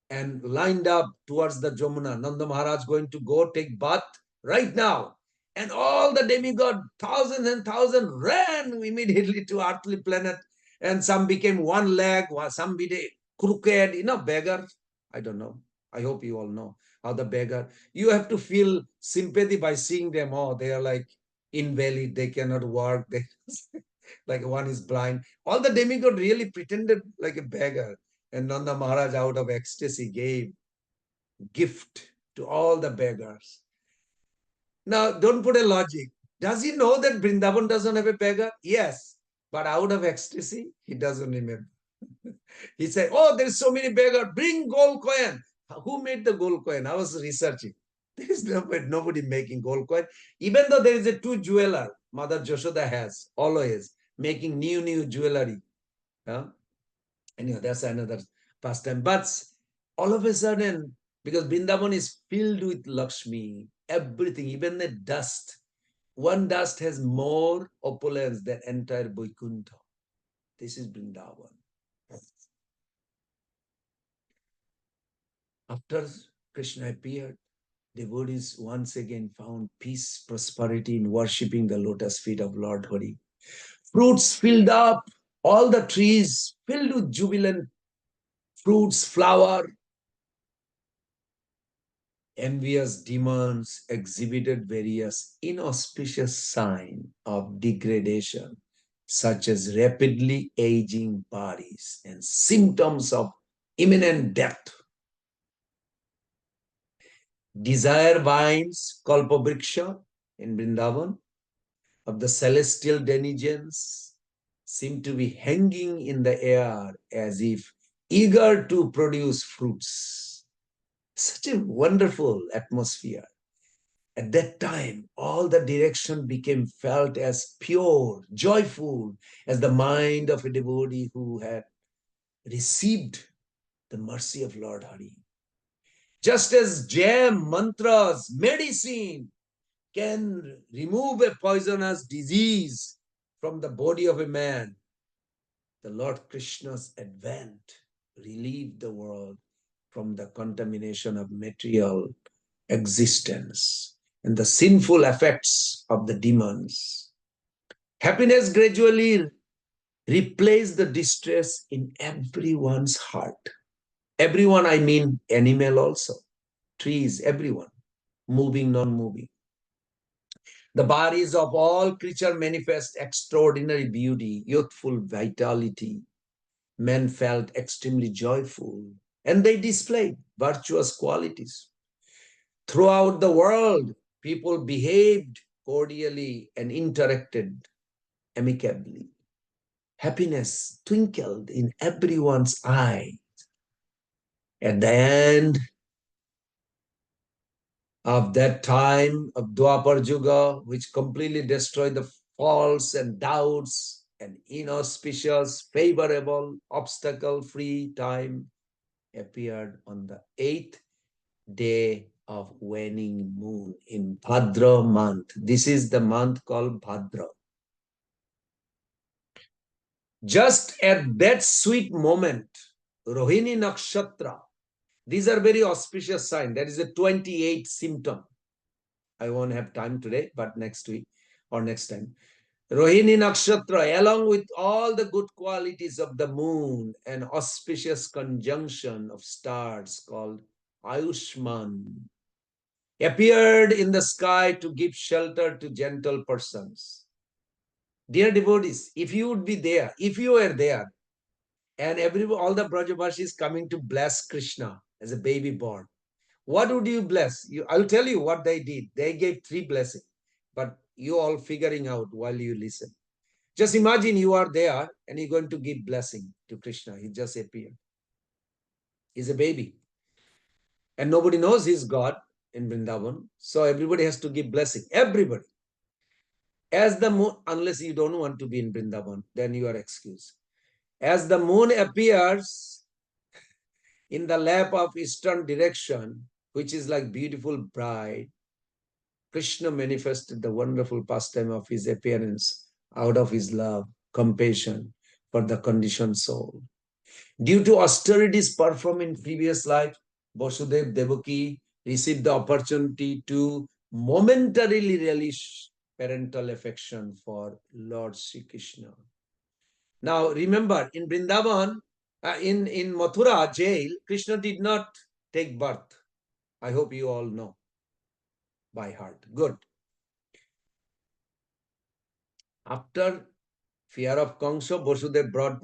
And lined up towards the Jamuna. Nanda Maharaj going to go take bath right now. And all the demigod, thousands and thousands, ran immediately to earthly planet. And some became one leg, some became crooked, beggars. I don't know. I hope you all know how the beggar. You have to feel sympathy by seeing them. Oh, they are like invalid. They cannot work. They like one is blind. All the demigod really pretended like a beggar. And Nanda Maharaj, out of ecstasy, gave gift to all the beggars. Now, don't put a logic. Does he know that Vrindavan doesn't have a beggar? Yes. But out of ecstasy, he doesn't remember. He said, oh, there's so many beggars. Bring gold coin. Who made the gold coin? I was researching. There is nobody making gold coin. Even though there is a two jeweler, Mother Joshoda has always making new jewelry. Huh? Anyway, that's another pastime. But all of a sudden, because Vrindavan is filled with Lakshmi, everything, even the dust, one dust has more opulence than entire Vaikuntha. This is Vrindavan. After Krishna appeared, devotees once again found peace, prosperity in worshipping the lotus feet of Lord Hari. Fruits filled up, all the trees filled with jubilant fruits, flower. Envious demons exhibited various inauspicious signs of degradation, such as rapidly aging bodies and symptoms of imminent death. Desire vines, Kalpabriksha in Vrindavan, of the celestial denizens seem to be hanging in the air as if eager to produce fruits. Such a wonderful atmosphere. At that time, all the direction became felt as pure, joyful as the mind of a devotee who had received the mercy of Lord Hari. Just as jam, mantras, medicine can remove a poisonous disease from the body of a man, the Lord Krishna's advent relieved the world from the contamination of material existence and the sinful effects of the demons. Happiness gradually replaced the distress in everyone's heart. Everyone, I mean animal also, trees, everyone, moving, non-moving. The bodies of all creatures manifest extraordinary beauty, youthful vitality. Men felt extremely joyful, and they displayed virtuous qualities. Throughout the world, people behaved cordially and interacted amicably. Happiness twinkled in everyone's eye. At the end of that time of Dwapar Yuga, which completely destroyed the false and doubts and inauspicious, favorable, obstacle-free time, appeared on the 8th day of waning moon in Bhadra month. This is the month called Bhadra. Just at that sweet moment, Rohini Nakshatra, these are very auspicious signs. That is a 28th symptom. I won't have time today, but next week or next time. Rohini Nakshatra, along with all the good qualities of the moon, an auspicious conjunction of stars called Ayushman, appeared in the sky to give shelter to gentle persons. Dear devotees, if you would be there, if you were there, and all the Brajavasis coming to bless Krishna as a baby born, what would you bless? I'll tell you what they did. They gave 3 blessings, but you all figuring out while you listen. Just imagine you are there and you're going to give blessing to Krishna. He just appeared. He's a baby. And nobody knows he's God in Vrindavan. So everybody has to give blessing. Everybody. As the moon, unless you don't want to be in Vrindavan, then you are excused. As the moon appears in the lap of eastern direction, which is like beautiful bride, Krishna manifested the wonderful pastime of his appearance out of his love, compassion for the conditioned soul. Due to austerities performed in previous life, Vasudev Devaki received the opportunity to momentarily relish parental affection for Lord Sri Krishna. Now remember, in Vrindavan, in Mathura jail, Krishna did not take birth. I hope you all know by heart. Good. After fear of Kamsa, Vasudev brought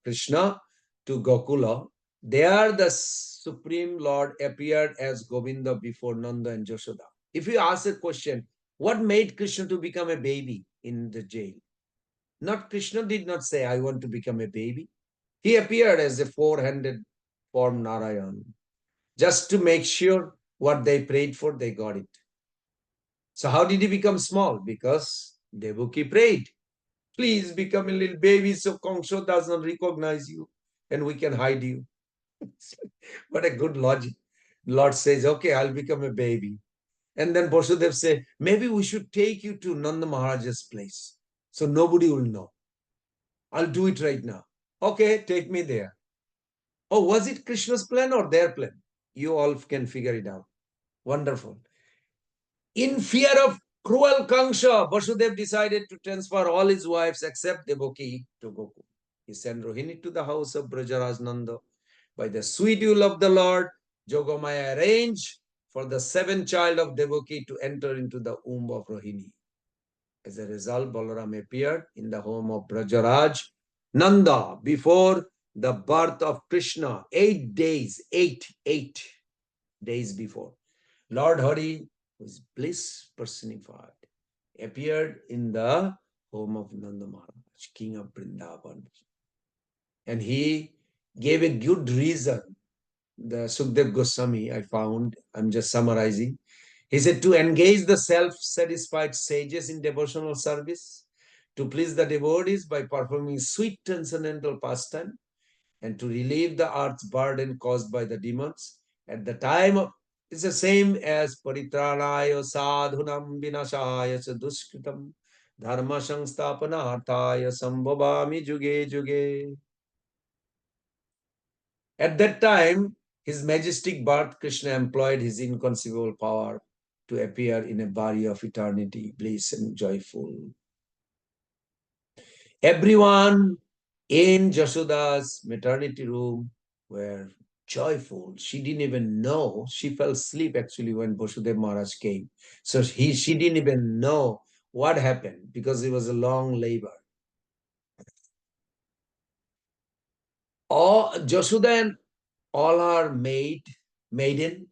Krishna to Gokula. There the Supreme Lord appeared as Govinda before Nanda and Jashoda. If you ask a question, what made Krishna to become a baby in the jail? Not Krishna did not say, I want to become a baby. He appeared as a four-handed form Narayan. Just to make sure what they prayed for, they got it. So how did he become small? Because Devaki prayed. Please become a little baby so Kamsa does not recognize you and we can hide you. What a good logic. Lord says, okay, I'll become a baby. And then Vasudev said, maybe we should take you to Nanda Maharaja's place so nobody will know. I'll do it right now. Okay, take me there. Oh, was it Krishna's plan or their plan? You all can figure it out. Wonderful. In fear of cruel Kamsa, Vasudev decided to transfer all his wives except Devaki to Gokul. He sent Rohini to the house of Brajaraj Nanda. By the sweet will of the Lord, Jogamaya arranged for the seventh child of Devaki to enter into the womb of Rohini. As a result, Balaram appeared in the home of Brajaraj Nanda before the birth of Krishna, 8 days, eight days before. Lord Hari, who is bliss personified, appeared in the home of Nanda Maharaj, king of Vrindavan. And he gave a good reason. The Sukdev Goswami, I found, I'm just summarizing. He said to engage the self-satisfied sages in devotional service, to please the devotees by performing sweet transcendental pastime, and to relieve the earth's burden caused by the demons. At the time of, it's the same as Paritranaya sadhunam vinashaya duskritam dharma samsthapanarthaya sambhavami juge juge. At that time, his majestic birth, Krishna employed his inconceivable power to appear in a body of eternity, bliss and joyful. Everyone in Jashoda's maternity room were joyful. She didn't even know. She fell asleep actually when Vasudev Maharaj came. So she didn't even know what happened because it was a long labor. All Jashoda and all her maiden,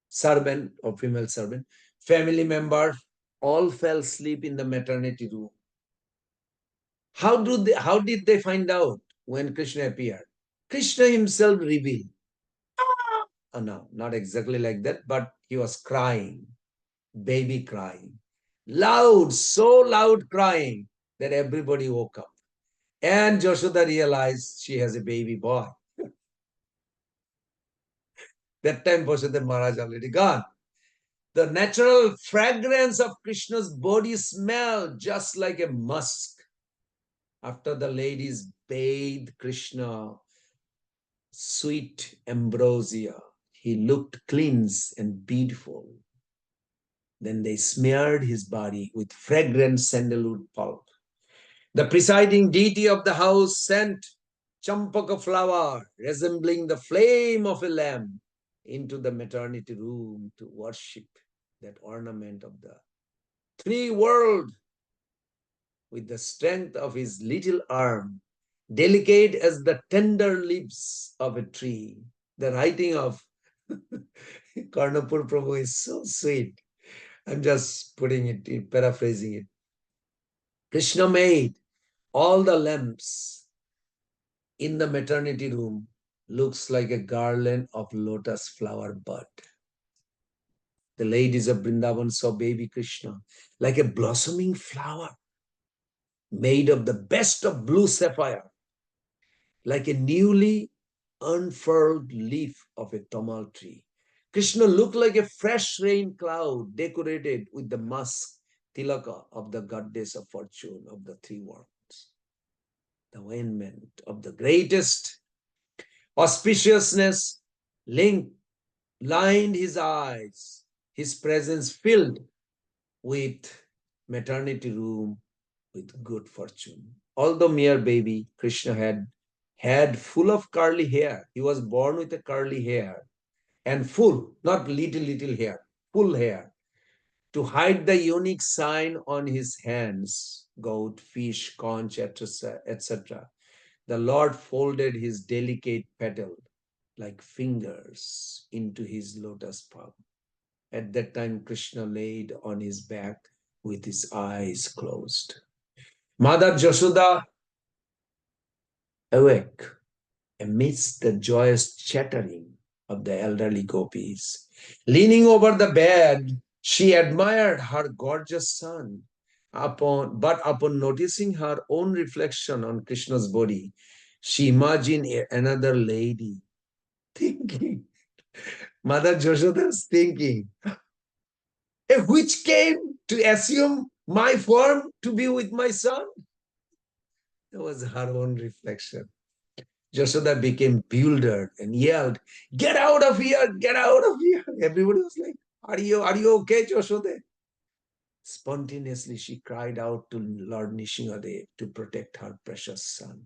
servant or female servant, family members, all fell asleep in the maternity room. How did they find out when Krishna appeared? Krishna himself revealed. Oh, no, not exactly like that, but he was crying, baby crying. Loud, so loud crying that everybody woke up. And Jashoda realized she has a baby boy. That time Vasudev Maharaj already gone. The natural fragrance of Krishna's body smelled just like a musk. After the ladies bathed Krishna, sweet ambrosia, he looked clean and beautiful. Then they smeared his body with fragrant sandalwood pulp. The presiding deity of the house sent champaka flower resembling the flame of a lamp into the maternity room to worship that ornament of the three world with the strength of his little arm, delicate as the tender leaves of a tree. The writing of Karnapur Prabhu is so sweet. I'm just putting it, paraphrasing it. Krishna made all the lamps in the maternity room looks like a garland of lotus flower bud. The ladies of Vrindavan saw baby Krishna like a blossoming flower made of the best of blue sapphire, like a newly unfurled leaf of a tamal tree. Krishna looked like a fresh rain cloud decorated with the musk tilaka of the goddess of fortune of the three worlds. The ornament of the greatest auspiciousness lined his eyes. His presence filled with maternity room with good fortune. Although mere baby, Krishna had full of curly hair. He was born with a curly hair and full, not little hair, full hair, to hide the unique sign on his hands, goat, fish, conch, etc., etc. The Lord folded his delicate petal like fingers into his lotus palm. At that time, Krishna laid on his back with his eyes closed. Mother Jashoda awake amidst the joyous chattering of the elderly gopis. Leaning over the bed, she admired her gorgeous son. But upon noticing her own reflection on Krishna's body, she imagined another lady thinking, Mother Jashoda is thinking, which came to assume my form to be with my son? That was her own reflection. Jashoda became bewildered and yelled, "Get out of here! Get out of here!" Everybody was like, are you okay, Jashoda? Spontaneously, she cried out to Lord Nishingadev to protect her precious son.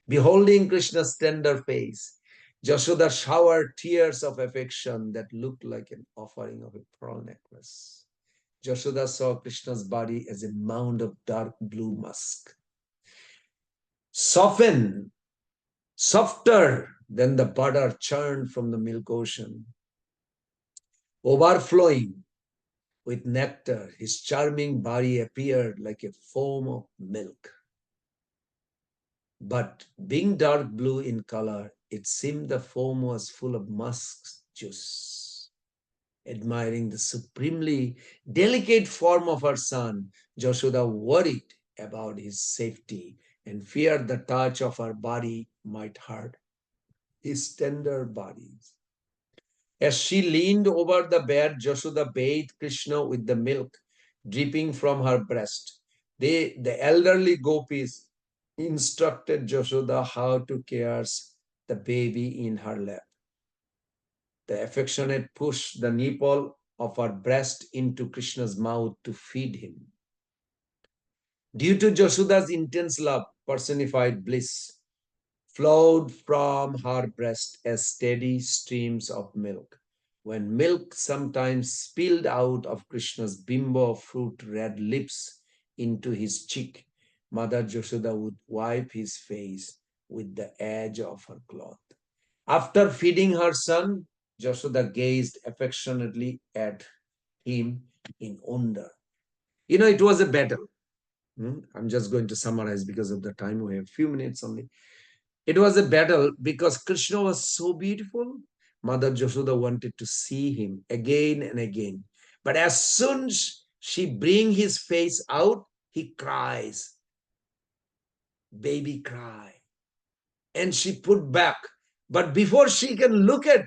Beholding Krishna's tender face, Jashoda showered tears of affection that looked like an offering of a pearl necklace. Jashoda saw Krishna's body as a mound of dark blue musk, softened, softer than the butter churned from the milk ocean, overflowing with nectar. His charming body appeared like a foam of milk. But being dark blue in color, it seemed the foam was full of musk juice. Admiring the supremely delicate form of her son, Jashoda worried about his safety and feared the touch of her body might hurt his tender bodies. As she leaned over the bed, Jashoda bathed Krishna with the milk dripping from her breast. The elderly gopis instructed Jashoda how to care the baby in her lap. The affectionate pushed the nipple of her breast into Krishna's mouth to feed him. Due to Jashoda's intense love, personified bliss flowed from her breast as steady streams of milk. When milk sometimes spilled out of Krishna's bimbo fruit red lips into his cheek, Mother Jashoda would wipe his face with the edge of her cloth. After feeding her son, Jashoda gazed affectionately at him in wonder. It was a battle. I'm just going to summarize because of the time. We have a few minutes only. It was a battle because Krishna was so beautiful. Mother Jashoda wanted to see him again and again. But as soon as she brings his face out, he cries. Baby cry. And she put back. But before she can look at,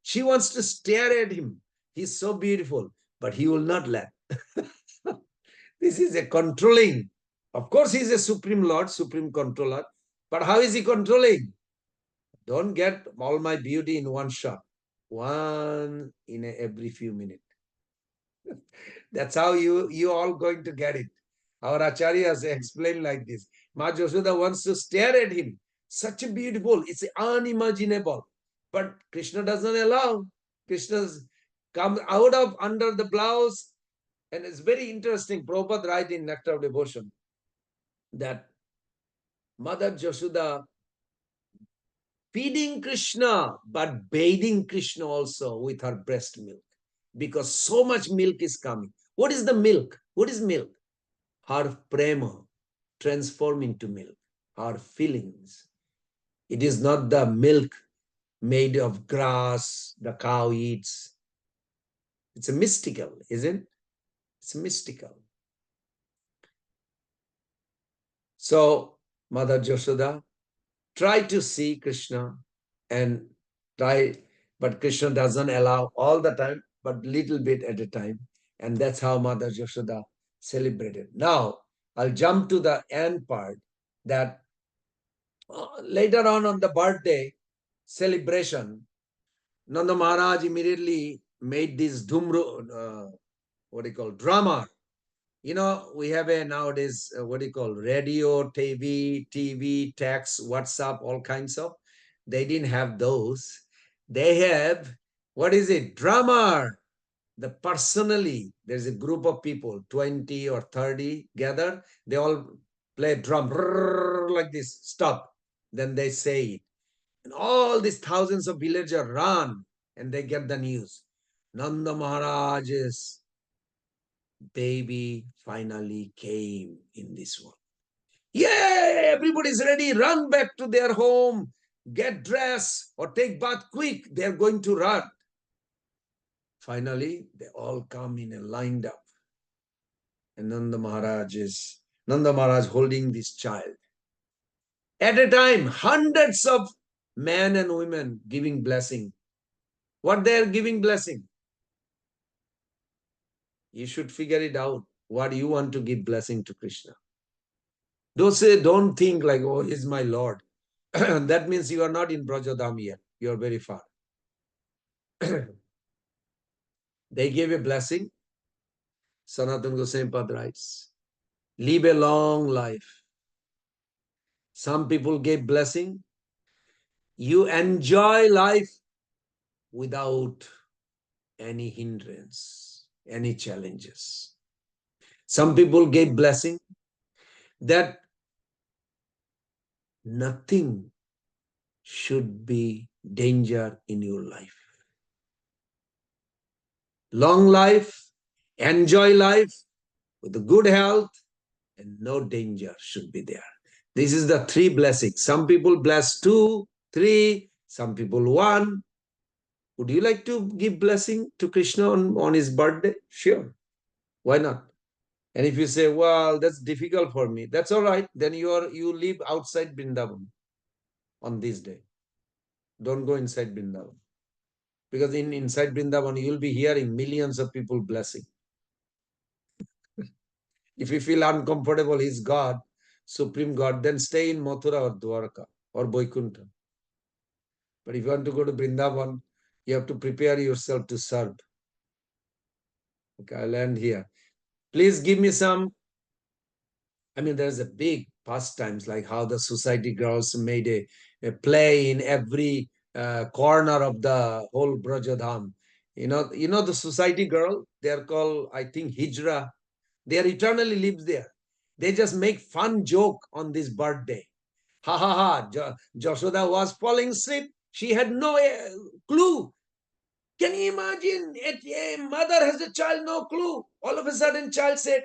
she wants to stare at him. He's so beautiful, but he will not let. This is a controlling. Of course, he's a supreme Lord, supreme controller. But how is he controlling? Don't get all my beauty in one shot. One in every few minutes. That's how you all going to get it. Our acharyas explain like this. Ma Jashoda wants to stare at him. Such a beautiful, it's unimaginable. But Krishna doesn't allow. Krishna's come out of under the blouse. And it's very interesting. Prabhupada writes in Nectar of Devotion that Mother Jashoda feeding Krishna, but bathing Krishna also with her breast milk. Because so much milk is coming. What is the milk? What is milk? Her prema transform into milk. Her feelings. It is not the milk made of grass the cow eats. It's a mystical, isn't it? It's mystical. So, Mother Jashoda, try to see Krishna and try, But Krishna doesn't allow all the time, but little bit at a time. And that's how Mother Yashoda celebrated. Now, I'll jump to the end part that later on the birthday celebration, Nanda Maharaj immediately made this what do you call, drama. You know, we have a nowadays, what do you call, radio, TV, text, WhatsApp, all kinds of. They didn't have those. They have, what is it, drama. The personally, there's a group of people, 20 or 30 gather, they all play drum like this, stop. Then they say it. And all these thousands of villagers run and they get the news. Nanda Maharaj's baby finally came in this world. Yay! Everybody's ready. Run back to their home, get dressed or take bath quick. They're going to run. Finally, they all come in and lined up. And Nanda Maharaj holding this child. At a time, hundreds of men and women giving blessing. What they are giving blessing? You should figure it out. What you want to give blessing to Krishna. Don't think like, oh, he's my Lord. That means you are not in Brajadham yet. You are very far. They gave a blessing. Sanatana Goswami Pad writes, live a long life. Some people gave blessing. You enjoy life without any hindrance, any challenges. Some people gave blessing that nothing should be danger in your life. Long life, enjoy life with a good health, and no danger should be there. This is the three blessings. Some people bless 2, 3, some people 1. Would you like to give blessing to Krishna on his birthday? Sure. Why not? And if you say, well, that's difficult for me, that's all right. Then you live outside Vrindavan on this day. Don't go inside Vrindavan. Because inside Vrindavan, you'll be hearing millions of people blessing. If you feel uncomfortable, he's God, Supreme God, then stay in Mathura or Dwarka or Vaikuntha. But if you want to go to Vrindavan, you have to prepare yourself to serve. Okay, I'll end here. Please give me some. I mean, there's a big pastimes like how the society girls made a play in every corner of the whole Brajadham. You know the society girl, they're called, I think, Hijra. They are eternally lives there. They just make fun joke on this birthday. Ha ha ha, Jashoda was falling asleep. She had no clue. Can you imagine? A mother has a child, no clue. All of a sudden, child said,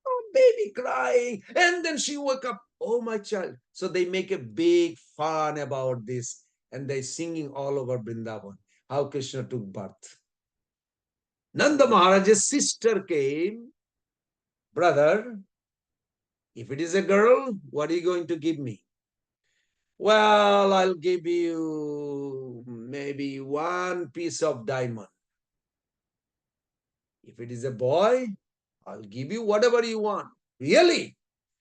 oh, baby crying. And then she woke up, oh, my child. So they make a big fun about this. And they singing all over Vrindavan, how Krishna took birth. Nanda Maharaj's sister came. Brother, if it is a girl, what are you going to give me? Well, I'll give you maybe 1 piece of diamond. If it is a boy, I'll give you whatever you want. Really?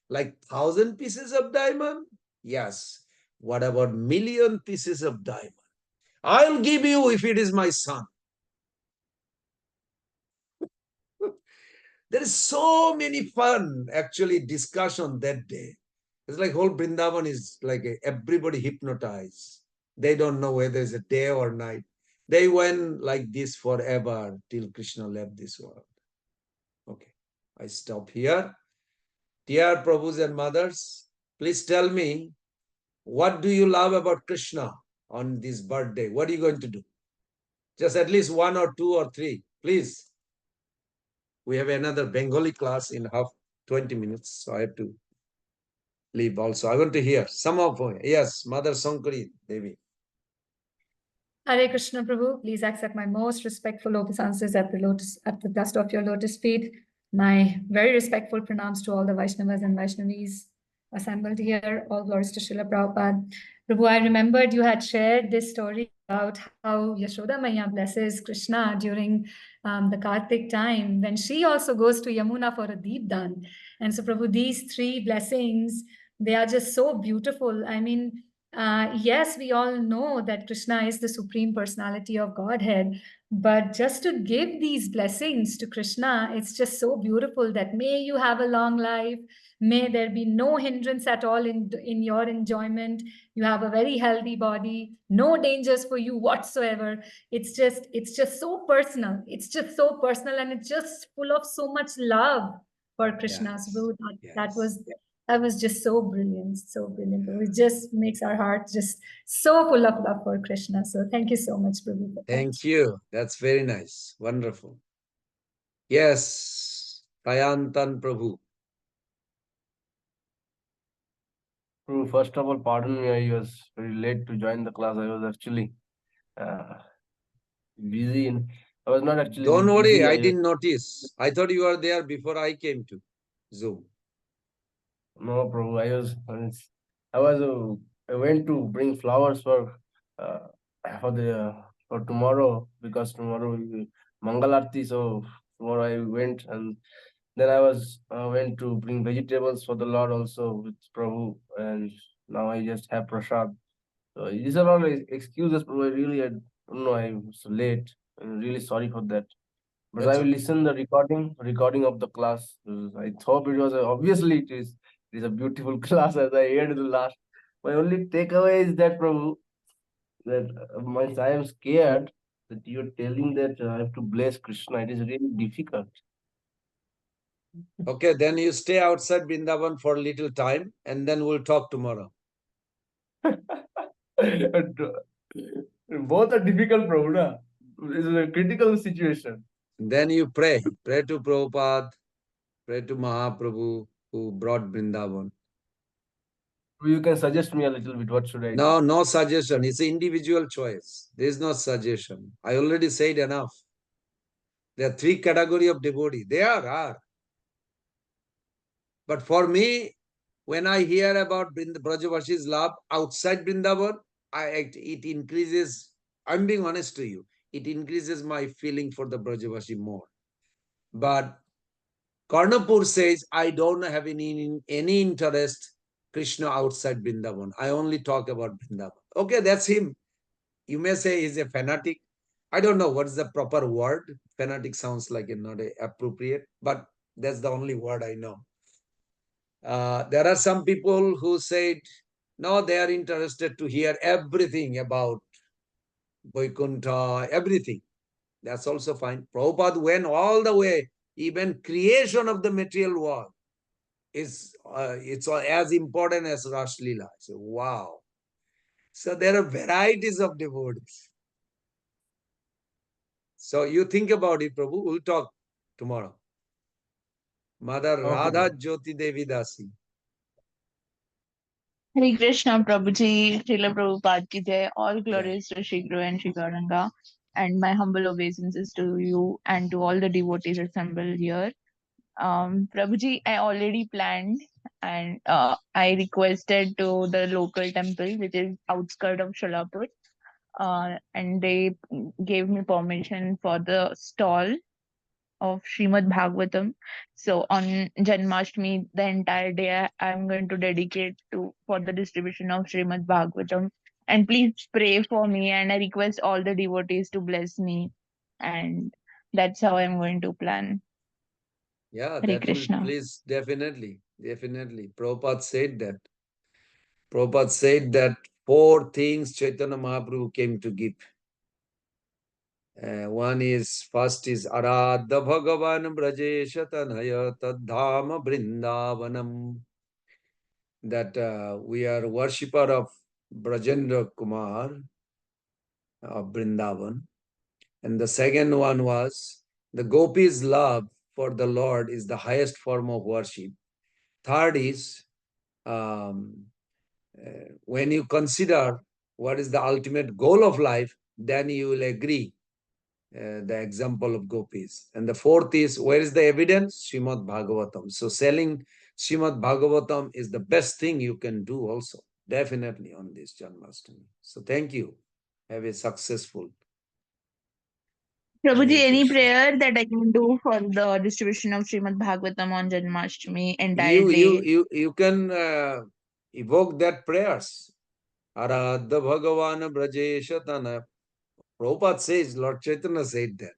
Like 1,000 pieces of diamond? Yes. What about million pieces of diamond? I'll give you if it is my son. There is so many fun, actually, discussion that day. It's like whole Vrindavan is like everybody hypnotized. They don't know whether it's a day or night. They went like this forever till Krishna left this world. Okay, I stop here. Dear Prabhus and mothers, please tell me, what do you love about Krishna on this birthday? What are you going to do? Just at least 1 or 2 or 3, please. We have another Bengali class in 20 minutes, so I have to leave also. I want to hear some of, yes, Mother Sankari Devi. Hare Krishna Prabhu, please accept my most respectful obeisances at the dust of your lotus feet. My very respectful pranams to all the Vaishnavas and Vaishnavis assembled here. All glories to Srila Prabhupada. Prabhu, I remembered you had shared this story how Yashoda Maya blesses Krishna during the Kartik time when she also goes to Yamuna for a Deepdan. And so, Prabhu, these three blessings, they are just so beautiful. I mean, yes, we all know that Krishna is the Supreme Personality of Godhead, but just to give these blessings to Krishna, it's just so beautiful that may you have a long life, may there be no hindrance at all in your enjoyment. You have a very healthy body, no dangers for you whatsoever. It's just so personal. It's just so personal, and it's just full of so much love for Krishna. Yes, So that yes. was just so brilliant, so brilliant. It just makes our heart just so full of love for Krishna. So thank you so much, Prabhu, for that. Thank you. That's very nice. Wonderful. Yes, Payantan Prabhu. Prabhu, first of all, pardon me, I was very late to join the class. I was actually busy and I was not actually Don't worry, busy. I didn't notice. I thought you were there before I came to Zoom. No, Prabhu, I went to bring flowers uh, for tomorrow because tomorrow will be Mangal Aarti. So tomorrow I went and then went to bring vegetables for the Lord also with Prabhu, and now I just have prasad. So these are all excuses, Prabhu. I don't know, I was late. I'm really sorry for that. But That's I will okay. listen the recording of the class. I thought it was obviously it is a beautiful class as I heard in the last. My only takeaway is that, Prabhu, that once I am scared that you're telling that I have to bless Krishna. It is really difficult. Okay, then you stay outside Vrindavan for a little time and then we'll talk tomorrow. Both are difficult, Prabhu. Na? It's a critical situation. Then you pray. Pray to Prabhupada, pray to Mahaprabhu who brought Vrindavan. You can suggest me a little bit. What should I do? No, no suggestion. It's an individual choice. There is no suggestion. I already said enough. There are three categories of devotee. There are. But for me, when I hear about Brajavashi's love outside Vrindavan, it increases, I'm being honest to you, it increases my feeling for the Brajavashi more. But Karnapur says, I don't have any interest Krishna outside Vrindavan. I only talk about Vrindavan. Okay, that's him. You may say he's a fanatic. I don't know what's the proper word. Fanatic sounds like not appropriate, but that's the only word I know. There are some people who said, no, they are interested to hear everything about Vaikuntha, everything. That's also fine. Prabhupada went all the way, even creation of the material world it's as important as Rash Leela. So, wow. So there are varieties of devotees. So you think about it, Prabhu. We'll talk tomorrow. Mother Okay, Radha Prabhu. Jyoti Devi Dasi. Hare Krishna, Prabhuji, Srila Prabhupada ki jai. All Jai. glories to Shri Guru and Shri Gauranga. And my humble obeisances to you and to all the devotees assembled here. Prabhuji, I already planned and I requested to the local temple, which is outskirt of Sholapur, and they gave me permission for the stall of Srimad Bhagavatam. So on Janmashtami, the entire day I'm going to dedicate to for the distribution of Srimad Bhagavatam. And please pray for me, and I request all the devotees to bless me. And that's how I'm going to plan. Yeah, Hare that will Krishna. please, definitely. Prabhupada said that. Prabhupada said that 4 things Chaitanya Mahaprabhu came to give. First is Aradha Bhagavan Brajesha Tanaya Tadhama Brindavanam. That we are worshipper of Brajendra Kumar of Brindavan. And the second one was the gopis' love for the Lord is the highest form of worship. Third is when you consider what is the ultimate goal of life, then you will agree the example of gopis. And the fourth is, where is the evidence? Srimad Bhagavatam. So selling Srimad Bhagavatam is the best thing you can do also, definitely on this Janmashtami. So thank you. have a successful. Prabhuji, Hare any Krishna. prayer that I can do for the distribution of Srimad Bhagavatam on Janmashtami entire You day? can evoke that prayers. Aradha Bhagavana Brajeshatana. Prabhupada says, Lord Chaitanya said that.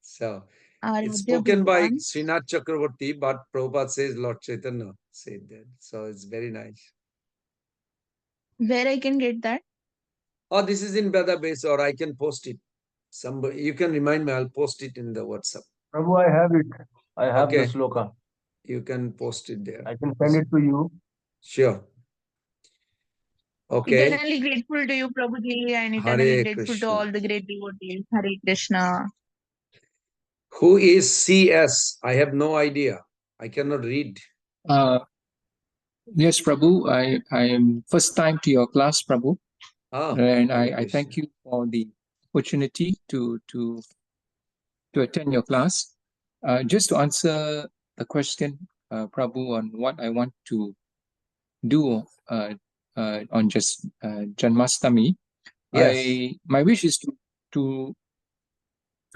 So it's Aradhya spoken by Bhagavan. Srinath Chakravarti, but Prabhupada says Lord Chaitanya said that. So it's very nice. Where I can get that? Oh, this is in database, or I can post it. Somebody, you can remind me, I'll post it in the WhatsApp. Prabhu, I have it. I have the Okay. sloka. You can post it there. I can send it to you. Sure. Okay. Eternally grateful to you, Prabhuji, and eternally Hare grateful to Krishna. all the great devotees. Hare Krishna. Who is CS? I have no idea. I cannot read. Yes, Prabhu. I am first time to your class, Prabhu, Ah, and Hare I thank Krishna. you for the opportunity to attend your class. Just to answer the question, Prabhu, on what I want to do on just Janmashtami, Yes. my wish is to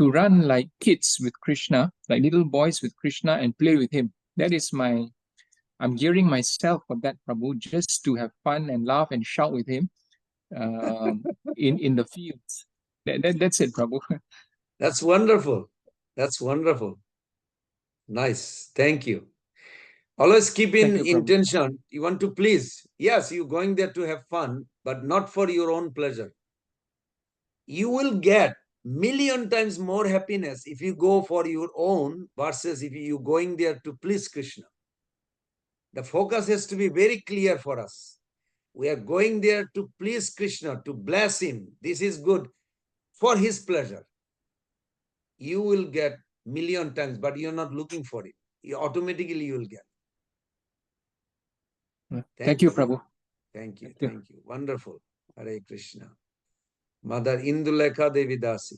run like kids with Krishna, like little boys with Krishna, and play with him. That is I'm gearing myself for that, Prabhu, just to have fun and laugh and shout with him in the fields. That's it, Prabhu. That's wonderful. That's wonderful. Nice. Thank you. Always keep in Thank you, Prabhu. intention. You want to please. Yes, you're going there to have fun, but not for your own pleasure. You will get million times more happiness if you go for your own versus if you going there to please Krishna. The focus has to be very clear for us. We are going there to please Krishna, to bless him. This is good for his pleasure. You will get million times, but you're not looking for it. Automatically you will get. Thank you, Prabhu. Thank you. Thank you. Thank you. Wonderful. Hare Krishna. Mother Indulekha Devi Dasi.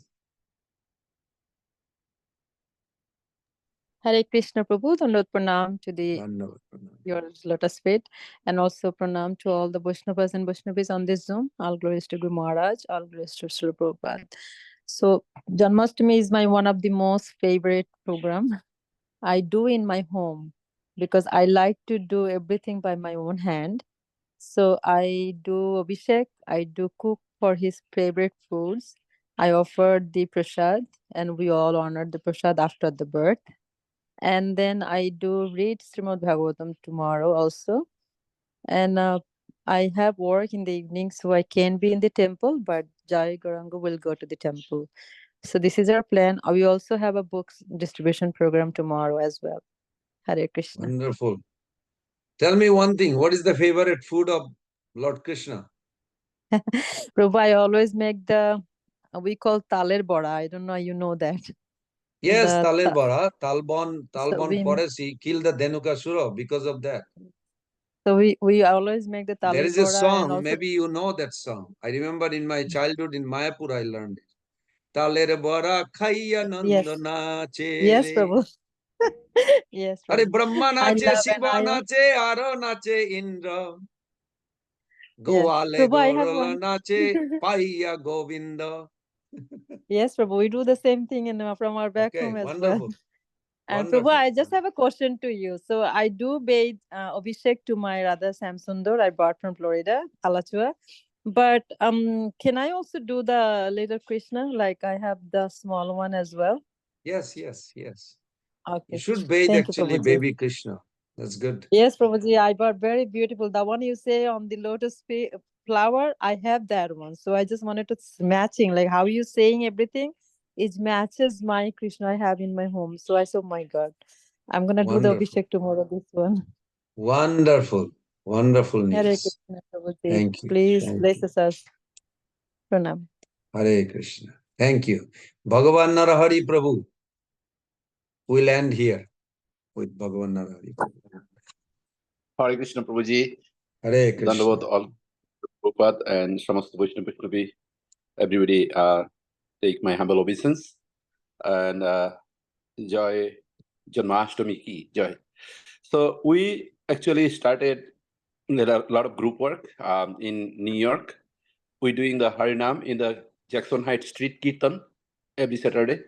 Hare Krishna Prabhu, Dandavata Pranam to the Dhanyavad. your lotus feet, and also pranam to all the Vaishnavas and Vaishnavis on this Zoom. All glories to Guru Maharaj, all glories to Srila Prabhupada. So Janmashtami is my one of the most favorite program I do in my home because I like to do everything by my own hand. So I do Abhishek, I do cook for his favorite foods. I offer the prasad and we all honor the prasad after the birth. And then I do read Srimad Bhagavatam tomorrow also. And I have work in the evening, so I can be in the temple, but Jai Gauranga will go to the temple. So this is our plan. We also have a books distribution program tomorrow as well. Hare Krishna. Wonderful. Tell me one thing. What is the favorite food of Lord Krishna? Prabhu, I always make the, we call taler bora. I don't know, you know that. Yes, The Taler ta- Bara, so Talbon Forest, he killed the Dhenukasura because of that. we always make the There taler is a bora and song, also maybe you know that song. I remember in my childhood in Mayapur, I learned it. Taler Bara Khaiya yes, Nandana yes, Chere. Prabhu. Yes, Are Prabhu. Brahma I Nache, love and Shiva I Nache, Aro Nache, Indra. yes, Goale Prabhu. I have Gorola one. Nache, Paiya Govinda. Yes, Prabhu. We do the same thing in from our back Okay, home as well. wonderful. And Prabhu, Wonderful. I just have a question to you. So I do bathe Abhishek to my Radha Samsundar I brought from Florida, Alachua. But can I also do the little Krishna? Like I have the small one as well. Yes, yes, yes. You Okay. should bathe Thank you, actually, Prabhuji. baby Krishna. That's good. Yes, Prabhuji, I bought very beautiful. The one you say on the lotus flower, I have that one. So I just wanted to matching, like how you saying everything, it matches my Krishna I have in my home. So I said, oh my God, I'm gonna do the Wonderful. Abhishek tomorrow. This one. Wonderful. Wonderful Hare news. Krishna, Prabhuji. Thank you. Please Thank bless you. us. Pranam. Hare Krishna. Thank you. Bhagavan Narahari Prabhu. We'll end here with Bhagavan Narahari Prabhu. Hare Krishna Prabhuji, Hare Krishna. Dandavad all Prabhupada and Samasta Vaishnavi, everybody take my humble obeisance and Joy Janmashtami ki Joy. So we actually started a lot of group work in New York. we're doing the Harinam in the Jackson Heights Street Kirtan every Saturday.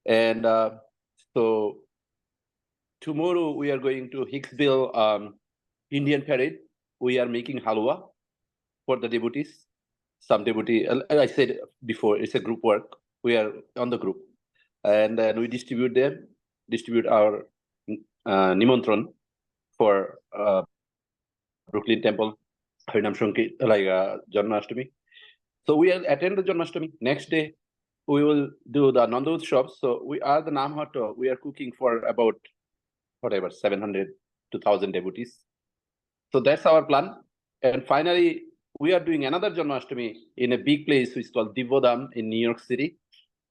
And so tomorrow we are going to Hicksville Indian Parade. We are making halwa for the devotees. Some devotee, I said before, it's a group work. We are on the group. And then we distribute our nimantran for Brooklyn Temple, Harinam Shankit, like Janmashtami. So we will attend the Janmashtami. Next day, we will do the Nanda Utsav. So we are the Namhato. We are cooking for about, whatever, 700 to 1,000 devotees. So that's our plan. And finally, we are doing another Janmashtami in a big place which is called Divodam in New York City.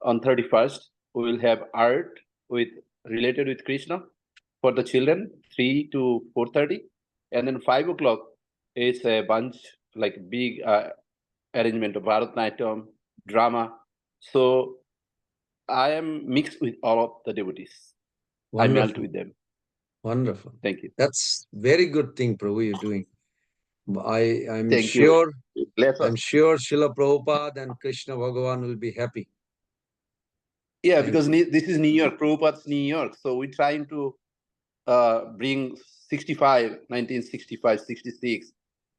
On 31st, we will have art related with Kṛṣṇa for the children, 3 to 4:30. And then 5 o'clock, it's a bunch, like big arrangement of Bharatanatyam, drama. So I am mixed with all of the devotees. I melt Wonderful. with them. Wonderful. Thank you. That's very good thing, Prabhu, you're doing. I'm Thank sure, you. Bless us. I'm sure Srila Prabhupada and Krishna Bhagavan will be happy. Yeah, Thank because you. this is New York, Prabhupada's New York. So we're trying to bring 1965, 66,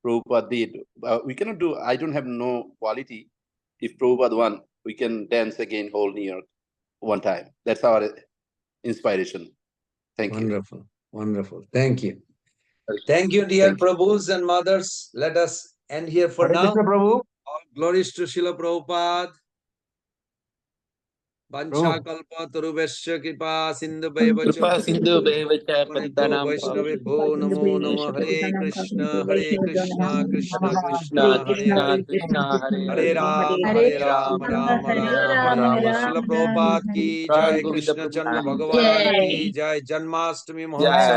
Prabhupada did. We cannot do, I don't have no quality. If Prabhupada won, we can dance again whole New York one time. That's our inspiration. Thank you. Wonderful. Wonderful. Thank you. Thank you, dear Thank you. Prabhus and mothers. Let us end here for Hare now. Krishna, Prabhu. All glories to Srila Prabhupada. Vancha Prabhu. kalpa tarubhasya kripa sindhu bhaivacha Kripa Sindhu Bhaivacha Pavanebhyo Patanam Vaishnavebhyo namo namah. Hare Krishna, Krishna Krishna Krishna, Krishna Krishna Hare Hare Hare Ram, Hare Hare Hare Ram, Rama Ram Rama Hare Ram, Rama Rama, Hare Ram. Rama Rama Srila Rama Prabhupada Rama, ki Ram jai, Govinda Krishna Prabhu Chandra Ki Bhagavan Jai. ki jai, Janmashtami Jai. Mahotsav